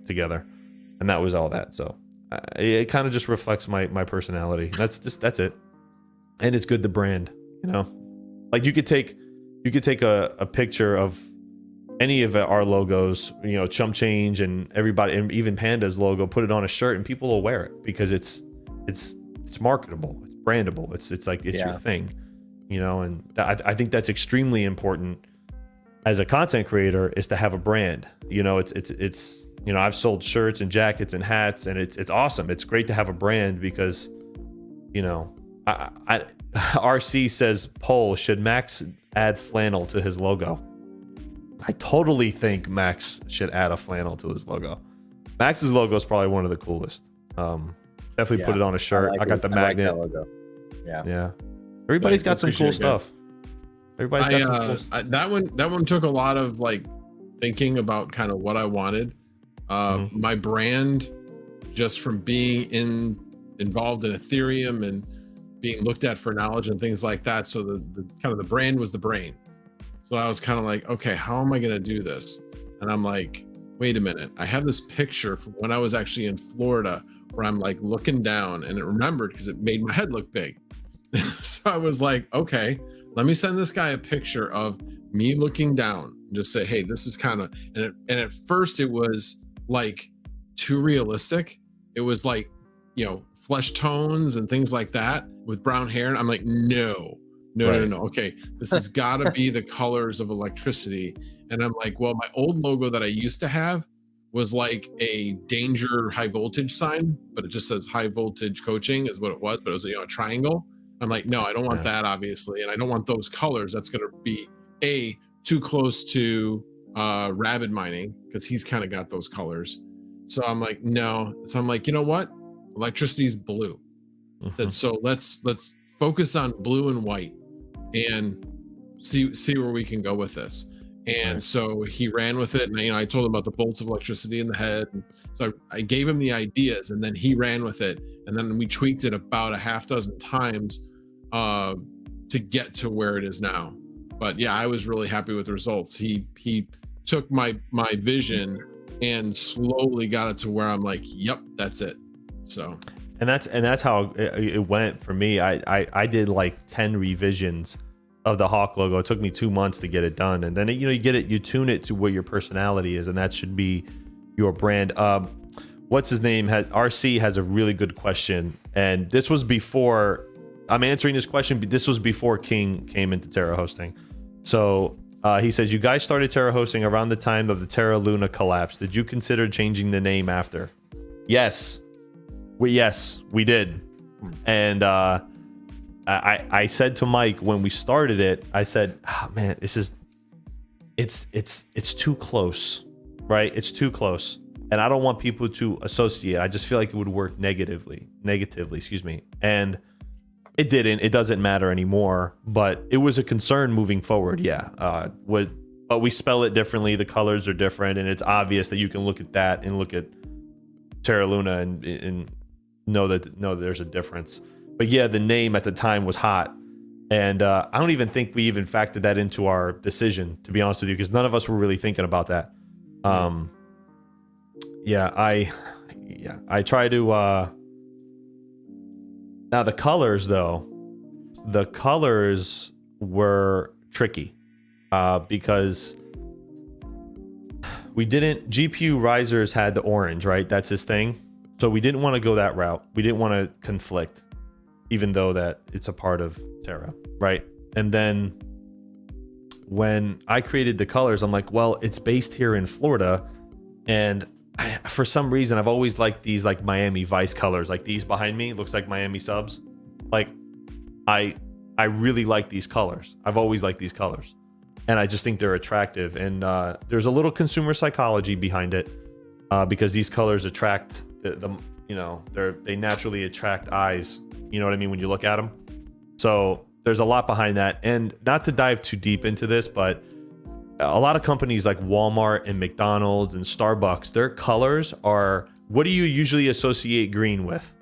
together, and that was all that. So it kind of just reflects my personality. That's it, and it's good to brand. Like you could take a picture of any of our logos, Chump Change and everybody, and even Panda's logo, put it on a shirt, and people will wear it because it's marketable, it's brandable, it's like it's your thing, and I think that's extremely important as a content creator, is to have a brand. It's I've sold shirts and jackets and hats, and it's awesome. It's great to have a brand because RC says, poll, should Max add flannel to his logo? I totally think Max should add a flannel to his logo. Max's logo is probably one of the coolest. Definitely put it on a shirt. I got the magnet. Like that logo. Yeah. Everybody's got some cool stuff. Everybody's got some cool stuff. That one took a lot of like thinking about kind of what I wanted. My brand, just from being involved in Ethereum and being looked at for knowledge and things like that. So the kind of the brand was the brain. So I was kind of like, okay, how am I going to do this? And I'm like, wait a minute. I have this picture from when I was actually in Florida where I'm like looking down, and it remembered because it made my head look big. So I was like, okay, let me send this guy a picture of me looking down and just say, hey, this is kind of, and at first it was like too realistic. It was like, flesh tones and things like that with brown hair. And I'm like, no. Okay, this has got to be the colors of electricity. And I'm like, well, my old logo that I used to have was like a danger high voltage sign, but it just says high voltage coaching is what it was, but it was a triangle. I'm like, no, I don't want that, obviously, and I don't want those colors. That's going to be too close to Rabid Mining, because he's kind of got those colors. So I'm like, no. So I'm like, you know what? Electricity is blue. Said, so let's focus on blue and white and see where we can go with this. And so he ran with it, and I told him about the bolts of electricity in the head. And so I gave him the ideas, and then he ran with it, and then we tweaked it about a half dozen times to get to where it is now. But yeah, I was really happy with the results. He took my vision and slowly got it to where I'm like, yep, that's it. So and that's how it went for me. I did like 10 revisions of the Hawk logo. It took me 2 months to get it done, and then you tune it to what your personality is, and that should be your brand. What's his name? RC has a really good question, and this was before I'm answering this question. But this was before King came into Terra hosting. So he says, you guys started Terra hosting around the time of the Terra Luna collapse. Did you consider changing the name after? Yes, we did, and I said to Mike when we started it, I said, oh, man, it's too close, right? It's too close. And I don't want people to associate. I just feel like it would work negatively, excuse me. And it didn't. It doesn't matter anymore, but it was a concern moving forward. Yeah. But we spell it differently. The colors are different, and it's obvious that you can look at that and look at Terra Luna and know that there's a difference. But yeah, the name at the time was hot, and I don't even think we even factored that into our decision, to be honest with you, because none of us were really thinking about that. I try to. Now the colors, though, were tricky because we didn't. GPU risers had the orange, right? That's his thing. So we didn't want to go that route. We didn't want to conflict, even though that it's a part of Terra, right? And then when I created the colors, I'm like, well, it's based here in Florida, and for some reason I've always liked these like Miami Vice colors, like these behind me looks like Miami Subs. Like I really like these colors. I've always liked these colors, and I just think they're attractive. And there's a little consumer psychology behind it, because these colors attract they naturally attract eyes. You know what I mean when you look at them. So there's a lot behind that. And not to dive too deep into this, but a lot of companies like Walmart and McDonald's and Starbucks, their colors are, what do you usually associate green with?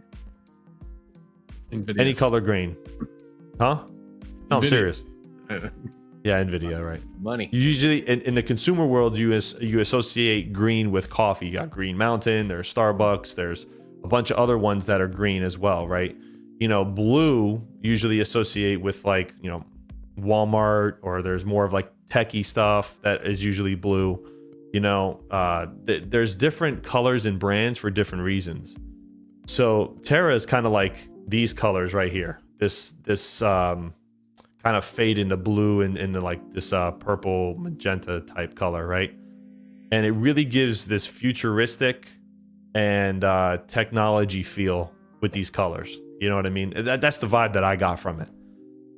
NVIDIA. Any color green. Huh? No, I'm NVIDIA. serious. Yeah, NVIDIA, right. Money. You usually, in the consumer world, you associate green with coffee. You got Green Mountain, there's Starbucks, there's a bunch of other ones that are green as well, right? Blue usually associate with like, Walmart, or there's more of like techie stuff that is usually blue. There's different colors and brands for different reasons. So Terra is kind of like these colors right here. This kind of fade into blue and into like this purple magenta type color, right? And it really gives this futuristic and technology feel with these colors. You know what I mean? That's the vibe that I got from it.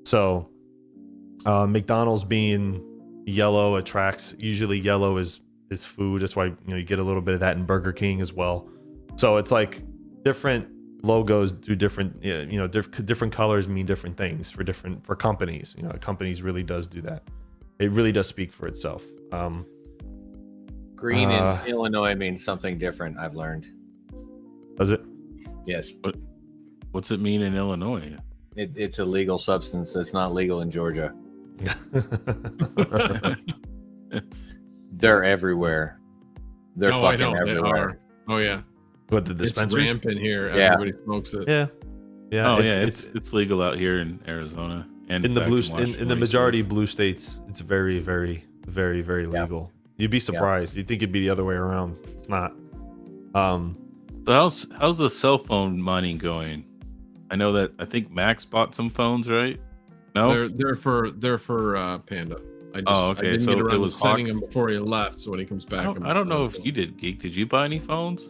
So McDonald's being yellow attracts, usually yellow is food. That's why you get a little bit of that in Burger King as well. So it's like different logos do different, different colors mean different things for companies. Companies really does do that. It really does speak for itself. Green in Illinois means something different, I've learned. Does it? Yes. What's it mean in Illinois? It's a legal substance. It's not legal in Georgia. They're everywhere. They're fucking everywhere. Oh yeah. What, the dispensaries? It's rampant here. Yeah. Everybody smokes it. Yeah. Oh it's legal out here in Arizona and in the in the majority of blue states. It's very, very, very, very legal. You'd be surprised. You'd think it'd be the other way around. It's not. So how's the cell phone mining going? I know that I think Max bought some phones, right? No, They're for Panda. I okay. didn't So get it around to was sending Hawk. him before he left. So when he comes back, I don't know if you did, Geek. Did you buy any phones?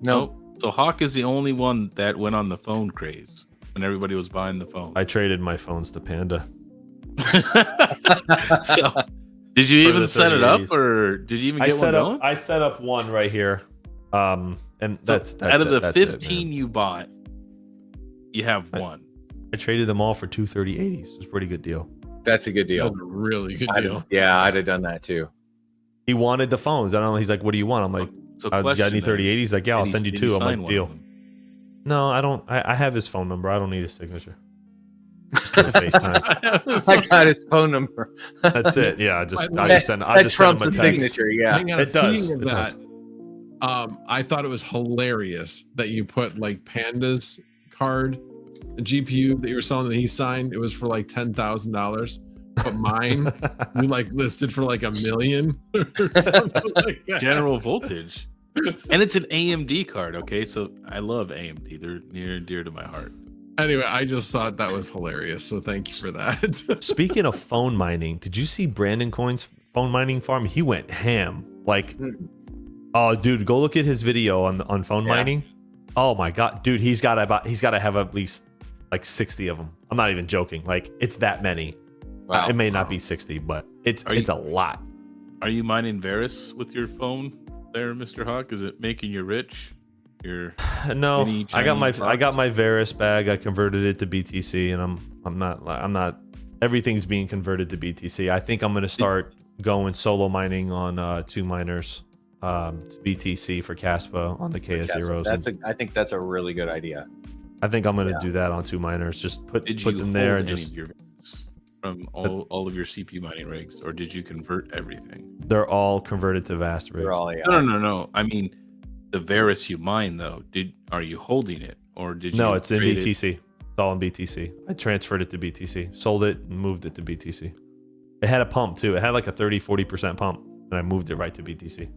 No. Nope. So Hawk is the only one that went on the phone craze when everybody was buying the phone. I traded my phones to Panda. So, did you For even the set it up, 3080s. or did you even get one going? I set up one right here. And that's out of it. the That's it, 15 man. you bought, you have one. I traded them all for 2 3080s. It was a pretty good deal. That's a good deal. That's a really good deal. I'd have done that too. He wanted the phones. I don't know. He's like, "What do you want?" I'm like, So, "You got question any then, 3080s?" He's like, "Yeah, I'll did he- send you did he 2." I'm sign like, one "Deal." of them? No, I don't. I have his phone number. I don't need his signature. Just do a FaceTime. I got his phone number. That's it. Yeah, I just send. I That just send trumps him a the text. signature. Yeah. Hang on, It does. speaking of It that, does. I thought it was hilarious that you put like Panda's card, the GPU that you were selling that he signed. It was for like $10,000, but mine you like listed for like $1 million or something like that. General Voltage, and it's an AMD card. Okay, so I love AMD. They're near and dear to my heart. Anyway, I just thought that was hilarious. So thank you for that. Speaking of phone mining, did you see Brandon Coin's phone mining farm? He went ham. Like, oh, dude, go look at his video on phone mining. Oh my god, dude, he's got to have at least like 60 of them. I'm not even joking. Like, it's that many. Wow. It may not be 60, but it's a lot. Are you mining Varus with your phone there, Mr. Hawk? Is it making you rich? No, mini I got Chinese my Varus bag. I converted it to BTC, and I'm not. Everything's being converted to BTC. I think I'm gonna start going solo mining on 2 miners, to BTC for Caspa on the KS zeros. I think that's a really good idea. I think I'm gonna do that on 2 miners. Just put them there and just. From all of your CPU mining rigs, or did you convert everything? They're all converted to Vast rigs. They're all No. I mean, the Varus you mine though. Are you holding it, or did you? No, it's in trade BTC. It's all in BTC. I transferred it to BTC, sold it, and moved it to BTC. It had a pump too. It had like a 30-40% pump, and I moved it right to BTC.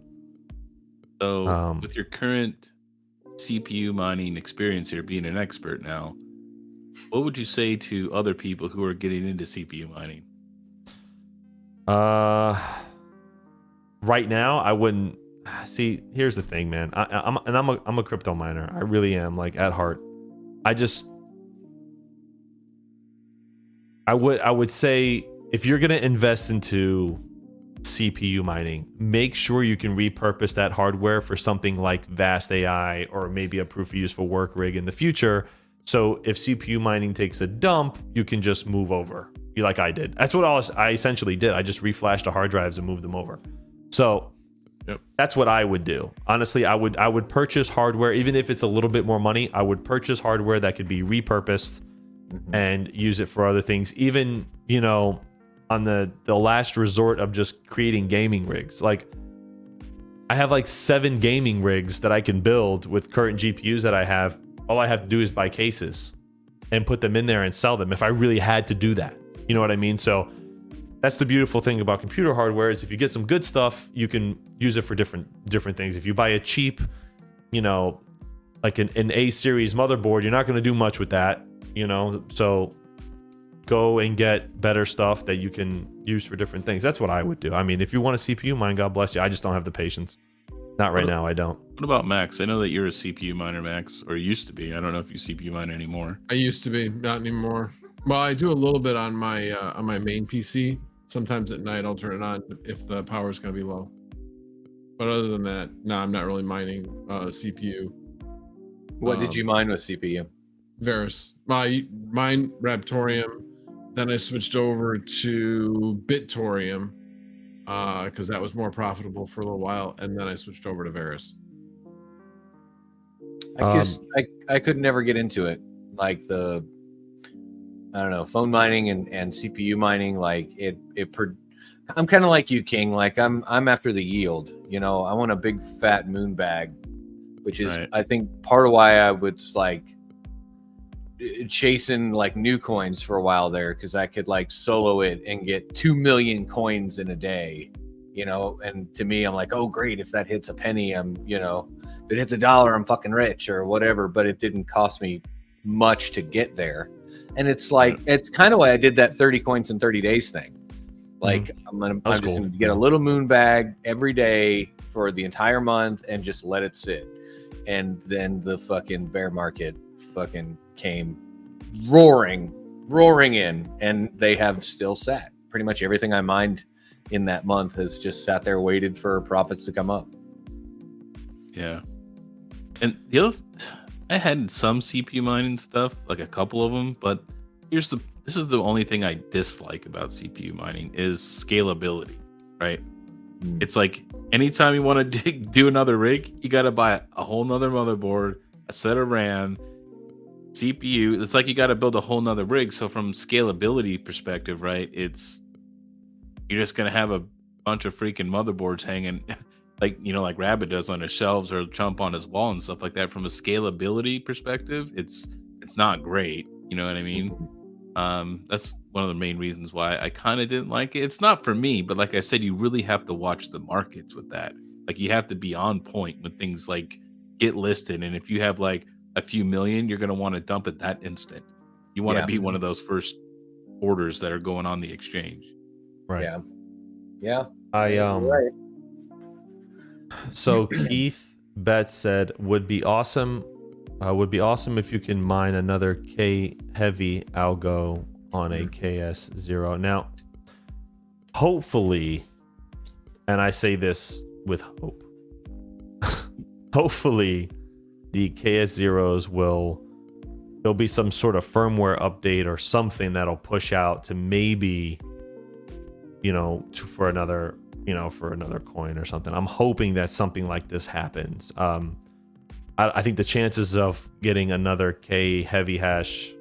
So, with your current CPU mining experience here, being an expert now, what would you say to other people who are getting into CPU mining? Right now, I wouldn't. See, here's the thing, man. I'm a crypto miner. I really am, like, at heart. I would say if you're gonna invest into CPU mining, make sure you can repurpose that hardware for something like Vast AI or maybe a proof of useful work rig in the future. So if CPU mining takes a dump, you can just move over. Be like I did. That's what I essentially did. I just reflashed the hard drives and moved them over. So that's what I would do. Honestly, I would purchase hardware, even if it's a little bit more money. I would purchase hardware that could be repurposed and use it for other things. Even, on the last resort of just creating gaming rigs. Like, I have like 7 gaming rigs that I can build with current GPUs that I have. All I have to do is buy cases and put them in there and sell them if I really had to do that. You know what I mean? So that's the beautiful thing about computer hardware is if you get some good stuff, you can use it for different things. If you buy a cheap, like an A series motherboard, you're not going to do much with that, so go and get better stuff that you can use for different things. That's what I would do. I mean, if you want a CPU mine, God bless you. I just don't have the patience. Not right now, I don't. What about Max? I know that you're a CPU miner, Max, or used to be. I don't know if you CPU mine anymore. I used to be, not anymore. Well, I do a little bit on my main PC. Sometimes at night I'll turn it on if the power's going to be low. But other than that, no, I'm not really mining CPU. What did you mine with CPU? Varus. Mine Raptorium. Then I switched over to Bitorium because that was more profitable for a little while, and then I switched over to Varus. I could never get into it. Like I don't know, phone mining and CPU mining. Like I'm kind of like you, King. Like I'm after the yield. I want a big fat moon bag, which is right. I think part of why I was like chasing like new coins for a while there, because I could like solo it and get 2 million coins in a day, you know, and to me, I'm like, oh, great. If that hits a penny, I'm, you know, if it hits $1, I'm fucking rich or whatever, but it didn't cost me much to get there. And it's like, it's kind of why I did that 30 coins in 30 days thing. Like I'm just cool. going to get a little moon bag every day for the entire month and just let it sit. And then the fucking bear market fucking came roaring in, and they have still sat. Pretty much everything I mined in that month has just sat there, waited for profits to come up. Yeah. And the other, I had some CPU mining stuff, like a couple of them, but this is the only thing I dislike about CPU mining is scalability, right? It's like anytime you want to do another rig, you got to buy a whole nother motherboard, a set of RAM, CPU. It's like you got to build a whole nother rig. So from scalability perspective, right, you're just going to have a bunch of freaking motherboards hanging like, you know, like Rabbit does on his shelves or Chump on his wall and stuff like that. From a scalability perspective, it's not great. You know what I mean? That's one of the main reasons why I kind of didn't like it. It's not for me, but like I said, you really have to watch the markets with that. Like you have to be on point when things like get listed. And if you have like a few million, you're going to want to dump it that instant. You want to be one of those first orders that are going on the exchange. Right. Yeah. Right. So Keith Betts said, would be awesome if you can mine another K heavy algo on a KS0. Now, hopefully, and I say this with hope, hopefully the KS0s there'll be some sort of firmware update or something that'll push out to maybe, you know, for another coin or something. I'm hoping that something like this happens. I think the chances of getting another K heavy hash,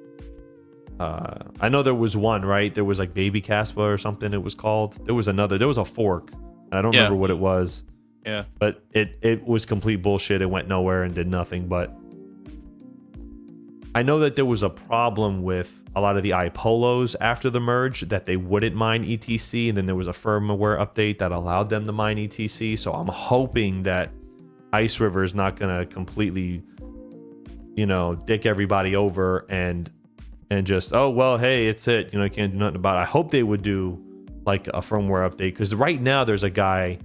I know there was one, right? There was like Baby Caspa or something it was called. There was a fork. I don't remember what it was. Yeah. But it was complete bullshit. It went nowhere and did nothing. But I know that there was a problem with a lot of the iPolos after the merge that they wouldn't mine ETC, and then there was a firmware update that allowed them to mine ETC. So I'm hoping that Ice River is not going to completely, you know, dick everybody over and just, oh, well, hey, it's it. You know, you can't do nothing about it. I hope they would do like a firmware update, because right now there's a guy,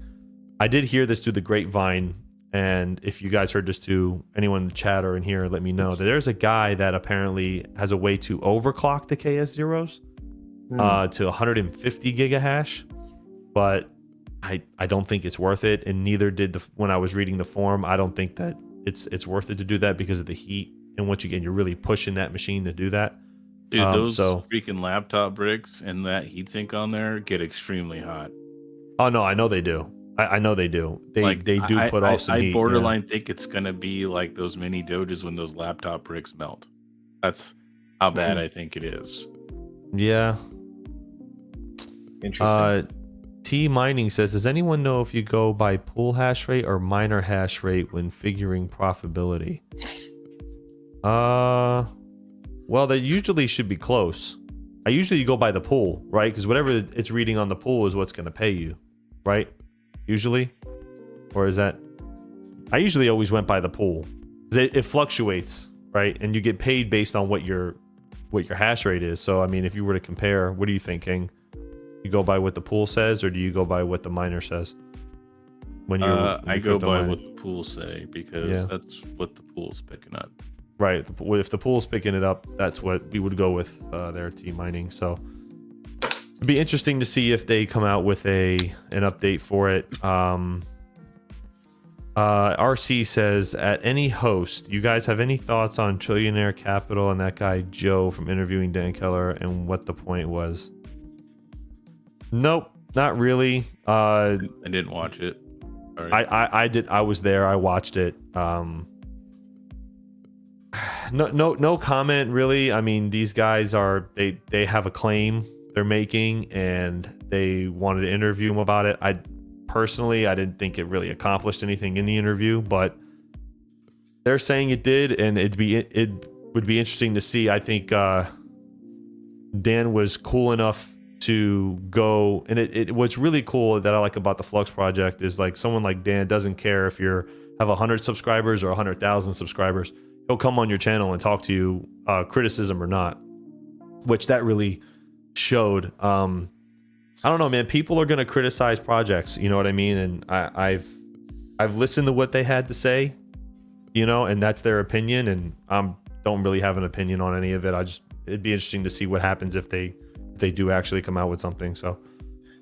I did hear this through the grapevine, and if you guys heard this too, anyone in the chat or in here, let me know that there's a guy that apparently has a way to overclock the KS0s to 150 gigahash, but I don't think it's worth it, and neither did when I was reading the forum. I don't think that it's worth it to do that because of the heat, and once again, you're really pushing that machine to do that. Dude, those freaking laptop bricks and that heatsink on there get extremely hot. Oh no, I know they do. I know they do. They do put off some heat. I borderline think it's gonna be like those mini Doges when those laptop bricks melt. That's how bad I think it is. Yeah. Interesting. T Mining says, does anyone know if you go by pool hash rate or miner hash rate when figuring profitability? Well, they usually should be close. I usually go by the pool, right? Because whatever it's reading on the pool is what's going to pay you, right? Usually, or is that? I usually always went by the pool. It fluctuates, right? And you get paid based on what your hash rate is. So I mean, if you were to compare, what are you thinking? You go by what the pool says, or do you go by what the miner says? When I go by what the pool say, because that's what the pool's picking up. Right. If the pool's picking it up, that's what we would go with their T Mining. So it'd be interesting to see if they come out with an update for it. RC says, at any host, you guys have any thoughts on Trillionaire Capital and that guy Joe from interviewing Dan Keller and what the point was? Nope, not really. I didn't watch it. Right. I did. I was there. I watched it. No comment really. I mean, these guys they have a claim they're making, and they wanted to interview him about it. I didn't think it really accomplished anything in the interview, but they're saying it did, and it would be interesting to see. I think Dan was cool enough to go, and what's really cool that I like about the Flux project is like someone like Dan doesn't care if you have 100 subscribers or 100,000 subscribers. He'll come on your channel and talk to you, criticism or not, which that really showed. I don't know, man. People are gonna criticize projects, you know what I mean? And I've listened to what they had to say, you know, and that's their opinion, and don't really have an opinion on any of it. It'd be interesting to see what happens if they do actually come out with something. So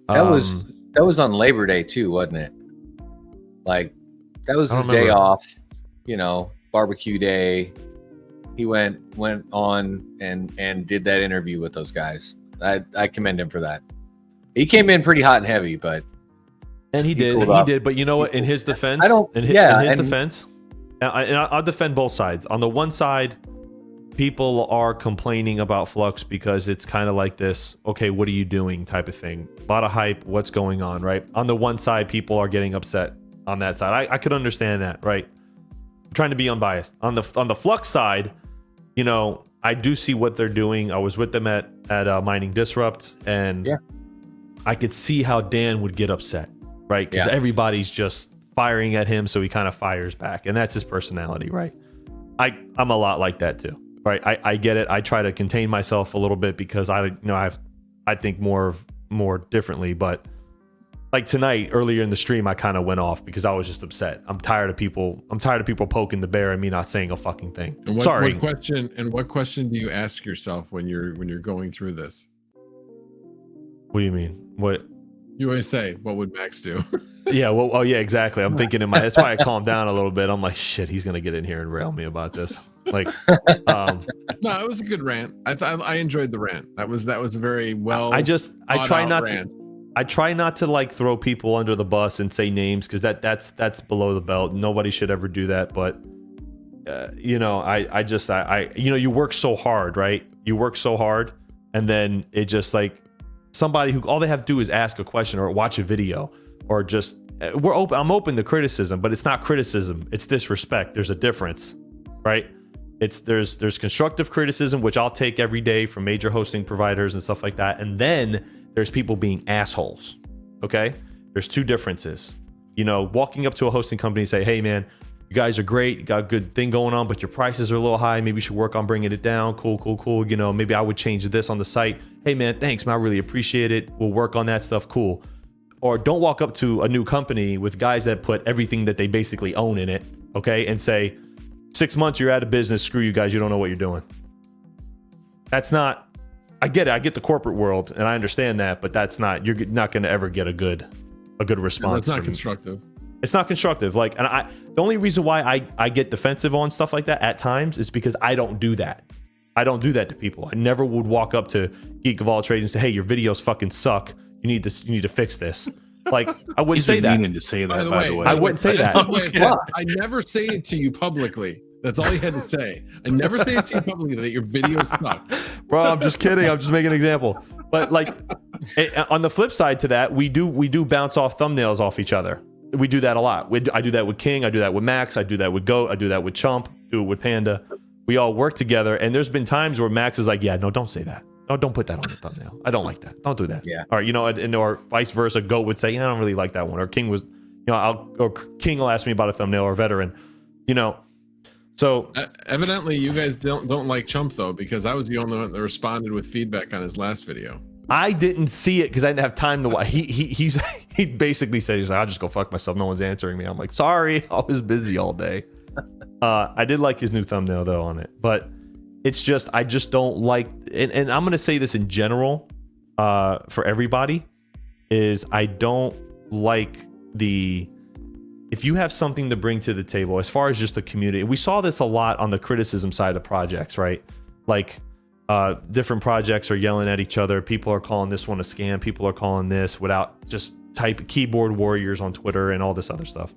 that was on Labor Day too, wasn't it? Like that was his day off, you know, barbecue day. He went on and did that interview with those guys. I commend him for that. He came in pretty hot and heavy, but he did. But you know what? In his defense, defense, and I'll defend both sides. On the one side, people are complaining about Flux because it's kind of like this, okay, what are you doing type of thing. A lot of hype, what's going on, right? On the one side, people are getting upset on that side. I could understand that, right? I'm trying to be unbiased. On the Flux side, you know, I do see what they're doing. I was with them at Mining Disrupt, and I could see how Dan would get upset, right? Because everybody's just firing at him, so he kind of fires back, and that's his personality, right? I'm a lot like that too, right? I get it. I try to contain myself a little bit because I think more differently. But like tonight, earlier in the stream, I kind of went off because I was just upset. I'm tired of people poking the bear and me not saying a fucking thing. And Sorry. What question do you ask yourself when you're going through this? What do you mean? What? You always say, what would Max do? Yeah, well, oh yeah, exactly. I'm thinking that's why I calmed down a little bit. I'm like, shit, he's gonna get in here and rail me about this. Like, no, it was a good rant. I enjoyed the rant. That was a very well. I try not to like throw people under the bus and say names because that's below the belt. Nobody should ever do that. But you know, I you know, you work so hard, right? You work so hard, and then it just like somebody who all they have to do is ask a question or watch a video or just I'm open to criticism, but it's not criticism, it's disrespect. There's a difference, right? There's constructive criticism, which I'll take every day from major hosting providers and stuff like that, and then there's people being assholes. Okay, there's two differences. You know, walking up to a hosting company and say, hey man, you guys are great, you got a good thing going on, but your prices are a little high, maybe you should work on bringing it down. Cool, you know, maybe I would change this on the site. Hey man, thanks man, I really appreciate it, we'll work on that stuff. Cool. Or don't walk up to a new company with guys that put everything that they basically own in it, okay, and say 6 months you're out of business, screw you guys, you don't know what you're doing. That's not, I get it, I get the corporate world and I understand that, but that's not, you're not going to ever get a good response. That's not constructive. It's not constructive. Like, and the only reason why I get defensive on stuff like that at times is because I don't do that. I don't do that to people. I never would walk up to Geek of All Trades and say, hey, your videos fucking suck. You need to fix this. Like, I wouldn't say that. To say that, by the way. I wouldn't say that. I never say it to you publicly. That's all he had to say. I never say it to you publicly that your videos suck. Bro, I'm just kidding. I'm just making an example. But like, on the flip side to that, we do bounce off thumbnails off each other. We do that a lot. I do that with King. I do that with Max. I do that with Goat. I do that with Chump. Do it with Panda. We all work together. And there's been times where Max is like, yeah, no, don't say that. No, don't put that on the thumbnail. I don't like that. Don't do that. Yeah. Or, you know, or vice versa. Goat would say, yeah, I don't really like that one. Or King was, you know, or King will ask me about a thumbnail or Veteran, you know. So evidently you guys don't like Chump though, because I was the only one that responded with feedback on his last video. I didn't see it because I didn't have time to watch. He basically said, he's like, I'll just go fuck myself. No one's answering me. I'm like, sorry, I was busy all day. I did like his new thumbnail though on it, but it's just, I just don't like, and I'm going to say this in general for everybody, is I don't like if you have something to bring to the table, as far as just the community, we saw this a lot on the criticism side of projects, right? Like different projects are yelling at each other. People are calling this one a scam. People are calling this without just type keyboard warriors on Twitter and all this other stuff.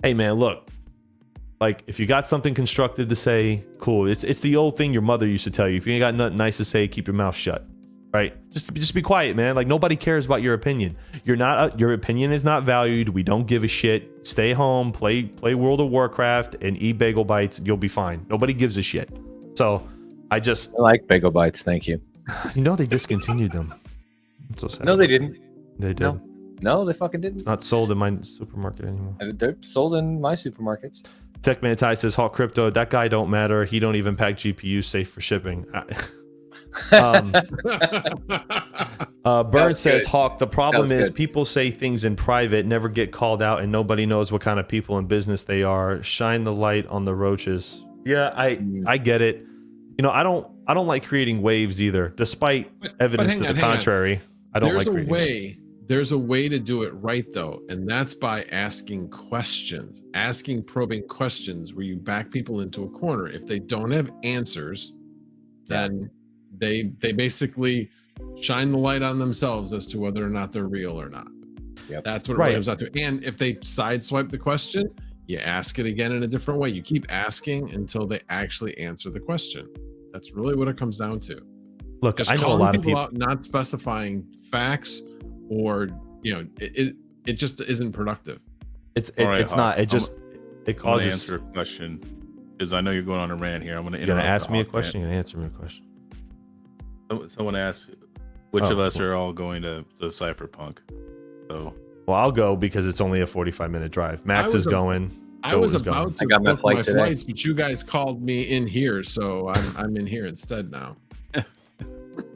Hey man, look, like if you got something constructive to say, cool. It's the old thing your mother used to tell you. If you ain't got nothing nice to say, keep your mouth shut. Right? Just be quiet, man. Like nobody cares about your opinion. Your opinion is not valued. We don't give a shit. Stay home, play World of Warcraft and eat bagel bites. You'll be fine. Nobody gives a shit. So I like bagel bites. Thank you. You know, they discontinued them. So sad. No, they didn't. They did. No, they fucking didn't. It's not sold in my supermarket anymore. They're sold in my supermarkets. Tech Manti says, Hawk Crypto, that guy don't matter. He don't even pack GPU safe for shipping. Burn says, Hawk, the problem is people say things in private, never get called out, and nobody knows what kind of people in business they are. Shine the light on the roaches. Yeah, I get it. You know, I don't like creating waves either, despite evidence to the contrary. I don't like creating waves. There's a way to do it right, though, and that's by asking questions, probing questions where you back people into a corner. If they don't have answers, then they basically shine the light on themselves as to whether or not they're real or not. Yep. That's what it comes out to. And if they sideswipe the question, you ask it again in a different way. You keep asking until they actually answer the question. That's really what it comes down to. Look, just I know a lot of people out, not specifying facts, or it just isn't productive. It's not. It just it causes. I'm answer a question because I know you're going on a rant here. I'm going to. You're going to ask me a question. You're going to answer me a question. Someone asked which of us are all going to Cypherpunk. So, well, I'll go because it's only a 45-minute drive. Max is going. I was about to book my flights, but you guys called me in here, so I'm in here instead now.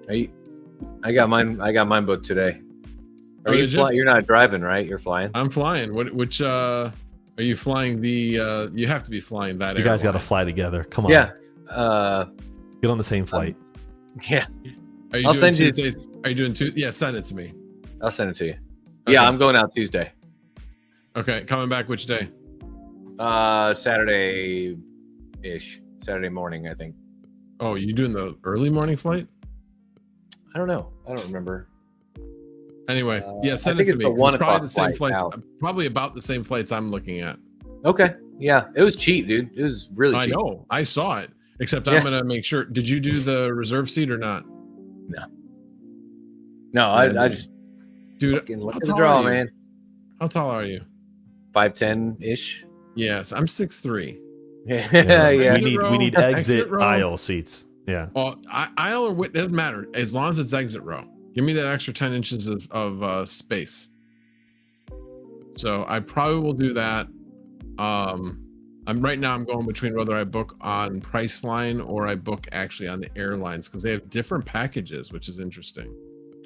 I got mine booked today. Are you flying? You're not driving, right? You're flying. I'm flying. Which are you flying? You have to be flying that. You guys got to fly together. Come on. Yeah. Get on the same flight. Yeah. I'll send you. Are you doing Tuesday? Yeah, send it to me. I'll send it to you. Okay. Yeah, I'm going out Tuesday. Okay, coming back which day? Saturday morning, I think. Oh, you doing the early morning flight? I don't know. I don't remember. Anyway, yeah, send it to me. It's probably the same flights. Probably about the same flights I'm looking at. Okay. Yeah, it was cheap, dude. It was really cheap. I know. I saw it. Except I'm gonna make sure. Did you do the reserve seat or not? No, I just dude. Look at the draw, man. How tall are you? 5'10" ish. Yes, I'm 6'3". Yeah. We need exit aisle seats. Yeah. Oh, aisle or width doesn't matter as long as it's exit row. Give me that extra 10 inches of space. So I probably will do that. I'm going between whether I book on Priceline or I book actually on the airlines because they have different packages, which is interesting.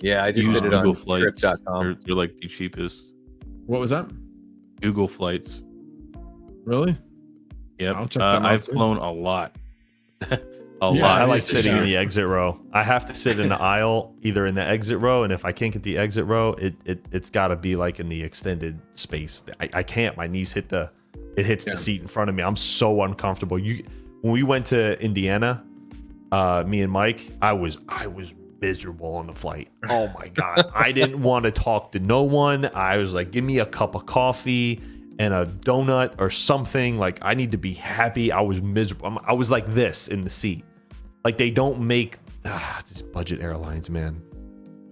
Yeah, I just did it on Flights. Trip.com. They're like the cheapest. What was that? Google Flights. Really? Yep. I'll check them out I've too. flown a lot. I like sitting in the exit row. I have to sit in the aisle, either in the exit row, and if I can't get the exit row, it's got to be like in the extended space. I can't. My knees hits the seat in front of me. I'm so uncomfortable. When we went to Indiana, me and Mike, I was miserable on the flight. Oh my god, I didn't want to talk to no one. I was like, give me a cup of coffee and a donut or something. Like, I need to be happy. I was miserable. I was like this in the seat. Like, they don't make these budget airlines, man.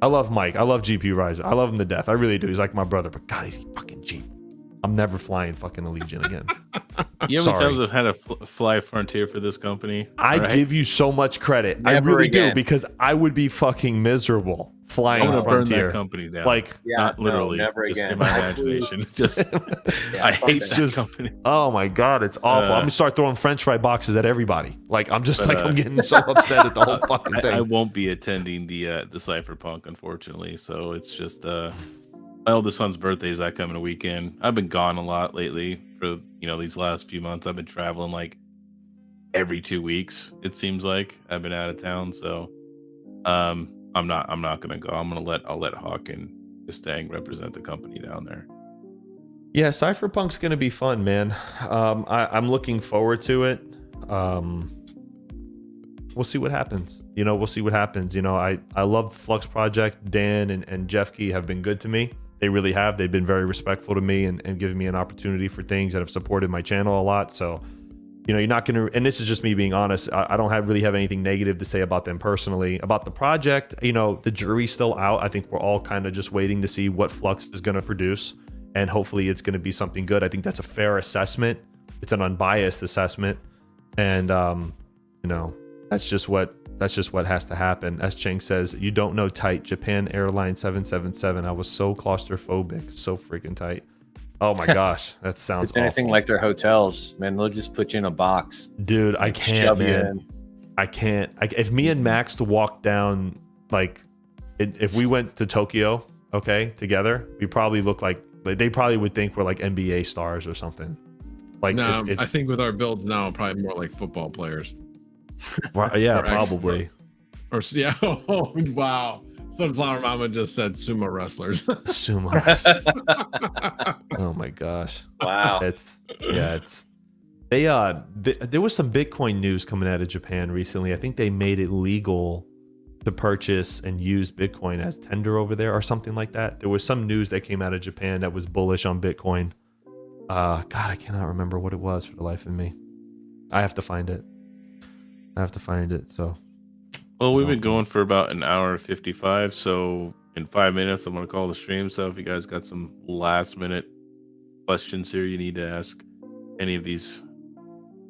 I love Mike. I love GP Riser. I love him to death. I really do. He's like my brother, but God, he's fucking cheap. I'm never flying fucking Allegiant again. You know how many times I've had to fly Frontier for this company? I give you so much credit. I really do, because I would be fucking miserable flying I'm gonna Frontier. Burn that company down. Like, not literally. Never just again. in my imagination. Just I hate that company. Oh my god, it's awful. I'm gonna start throwing French fry boxes at everybody. Like, I'm just I'm getting so upset at the whole fucking thing. I won't be attending the Cypherpunk, unfortunately. So it's just my oldest son's birthday is that coming weekend. I've been gone a lot lately for these last few months. I've been traveling like every 2 weeks. It seems like I've been out of town. So I'm not gonna go. I'll let Hawk and Mustang represent the company down there. Yeah, Cypherpunk's gonna be fun, man. I'm looking forward to it. We'll see what happens. We'll see what happens. I love the Flux project. Dan and Jeff Key have been good to me. They really have. They've been very respectful to me and given me an opportunity for things that have supported my channel a lot. So, you're not going to, and this is just me being honest, I don't really have anything negative to say about them personally. About the project, the jury's still out. I think we're all kind of just waiting to see what Flux is going to produce, and hopefully it's going to be something good. I think that's a fair assessment. It's an unbiased assessment. And, that's just what That's just what has to happen. As Cheng says, you don't know tight. Japan Airlines 777. I was so claustrophobic, so freaking tight. Oh my gosh, that sounds It's anything awful. like their hotels, man. They'll just put you in a box. Dude, I can't, man. I can't. If me and Max to walk down, like, if we went to Tokyo, okay, together, we probably look like they probably would think we're like NBA stars or something. Like, no, I think with our builds now, probably more like football players. Yeah, Or probably. Or yeah. Oh, wow. Sunflower Mama just said sumo wrestlers. Sumo wrestlers. Oh my gosh. Wow. It's they there was some Bitcoin news coming out of Japan recently. I think they made it legal to purchase and use Bitcoin as tender over there or something like that. There was some news that came out of Japan that was bullish on Bitcoin. God, I cannot remember what it was for the life of me. I have to find it. So, Well, we've been going for about an hour 55, so in 5 minutes I'm gonna call the stream. So if you guys got some last minute questions here you need to ask any of these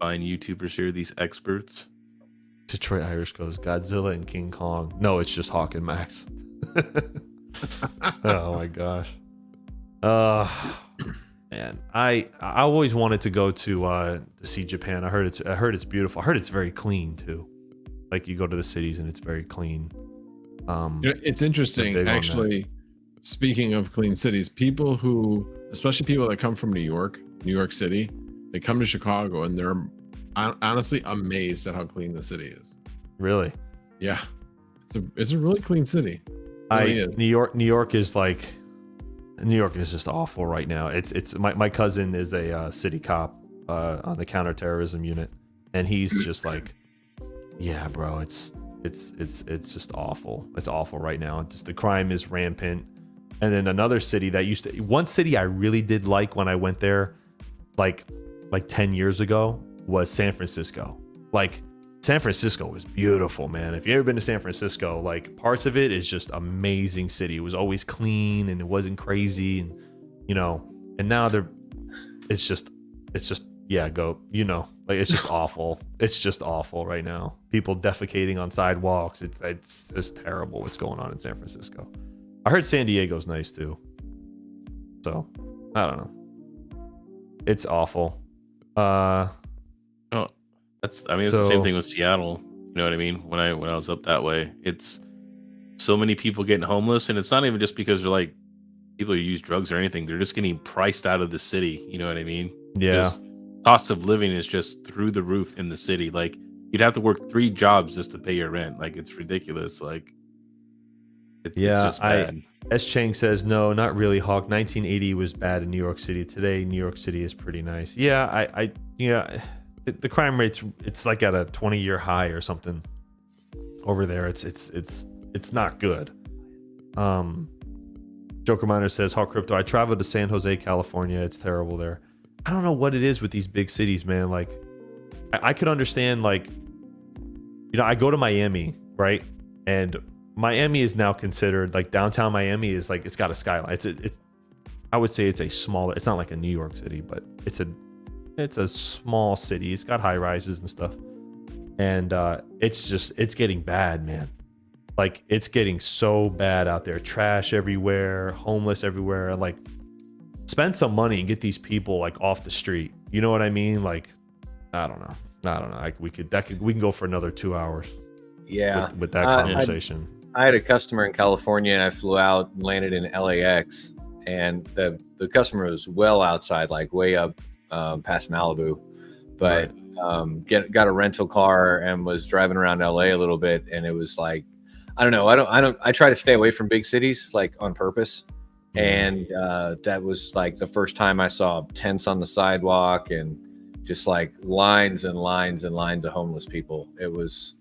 fine YouTubers here, these experts. Detroit Irish goes Godzilla and King Kong. No, it's just Hawk and Max. Oh my gosh. Man, I always wanted to go to see Japan. I heard it's beautiful. I heard it's very clean too. Like, you go to the cities and it's very clean. It's interesting, actually. Speaking of clean cities, people who, especially people that come from New York City, they come to Chicago and they're honestly amazed at how clean the city is. Really? Yeah, it's a really clean city. Really is. New York is just awful right now. It's my cousin is a city cop on the counterterrorism unit, and he's just like, yeah, bro, it's just awful. It's awful right now. It's just the crime is rampant. And then another city one city I really did like when I went there, like 10 years ago, was San Francisco. Like, San Francisco was beautiful, man. If you've ever been to San Francisco, like, parts of it is just amazing city. It was always clean and it wasn't crazy, and and now it's just like, it's just awful. It's just awful right now. People defecating on sidewalks. It's just terrible what's going on in San Francisco. I heard San Diego's nice too. So, I don't know. It's awful. It's the same thing with Seattle. You know what I mean? When I was up that way, it's so many people getting homeless, and it's not even just because they're like people who use drugs or anything. They're just getting priced out of the city. You know what I mean? Yeah. Just, cost of living is just through the roof in the city. Like, you'd have to work 3 jobs just to pay your rent. Like, it's ridiculous. Like, it's just bad. As Chang says, no, not really, Hawk. 1980 was bad in New York City. Today, New York City is pretty nice. Yeah, the crime rate's, it's like at a 20-year high or something over there. It's not good. Joker Miner says, Hawk Crypto, I traveled to San Jose, California. It's terrible there. I don't know what it is with these big cities, man. Like, I could understand, like, I go to Miami, right? And Miami is now considered, like, downtown Miami is like, it's got a skyline. It's I would say it's a smaller, it's not like a New York City, but it's a small city. It's got high rises and stuff. And it's getting bad, man. Like, it's getting so bad out there. Trash everywhere, homeless everywhere. Like, spend some money and get these people, like, off the street. You know what I mean? Like, I don't know. We can go for another 2 hours. Yeah. With that conversation. I had a customer in California, and I flew out and landed in LAX, and the customer was well outside, like way up past Malibu, but got a rental car and was driving around LA a little bit, and it was like, I don't know. I try to stay away from big cities, like, on purpose. And that was like the first time I saw tents on the sidewalk and just like lines and lines and lines of homeless people. It was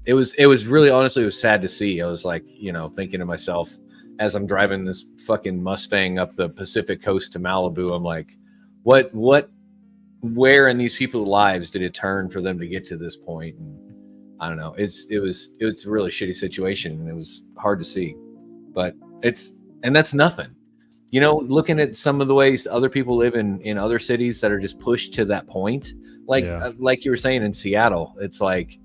really, honestly, it was sad to see. I was like, thinking to myself as I'm driving this fucking Mustang up the Pacific coast to Malibu, I'm like, where in these people's lives did it turn for them to get to this point? And I don't know. It was a really shitty situation, and it was hard to see, but and that's nothing. Looking at some of the ways other people live in other cities that are just pushed to that point, like you were saying in Seattle, it's like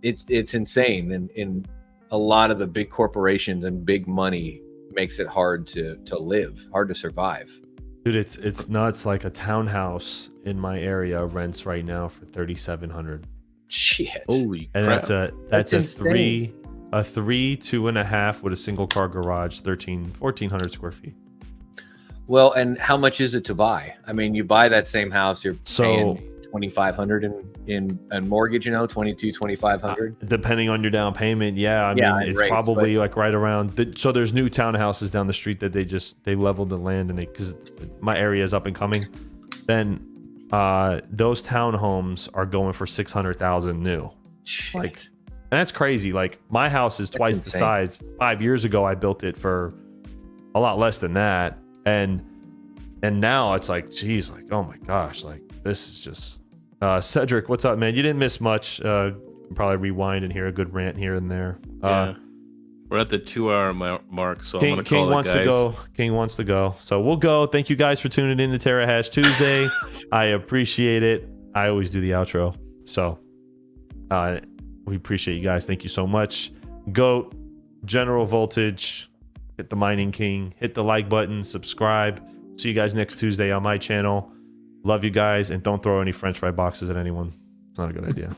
it's insane, and in a lot of the big corporations and big money makes it hard to live, hard to survive. Dude, it's nuts. Like a townhouse in my area rents right now for $3,700. Shit. Holy And crap. that's a insane. 2.5 with a single car garage, 1,400 square feet. Well, and how much is it to buy? I mean, you buy that same house, you're paying $2,500 in mortgage, 2,500. Depending on your down payment, yeah. I mean, it's rates, probably like right around. So there's new townhouses down the street that they leveled the land, and because my area is up and coming, then those townhomes are going for $600,000 new. Shit. Like, and that's crazy. Like my house is twice the size. 5 years ago, I built it for a lot less than that, and now it's like, geez, like, oh my gosh, like this is just. Cedric, what's up, man? You didn't miss much. Probably rewind and hear a good rant here and there. Yeah. We're at the 2-hour mark, so King, I'm gonna call wants it, guys. to go. King wants to go. So we'll go. Thank you guys for tuning in to Terrahash Tuesday. I appreciate it. I always do the outro. So we appreciate you guys. Thank you so much. Goat, General Voltage, hit the Mining King, hit the like button, subscribe. See you guys next Tuesday on my channel. Love you guys, and don't throw any French fry boxes at anyone. It's not a good idea.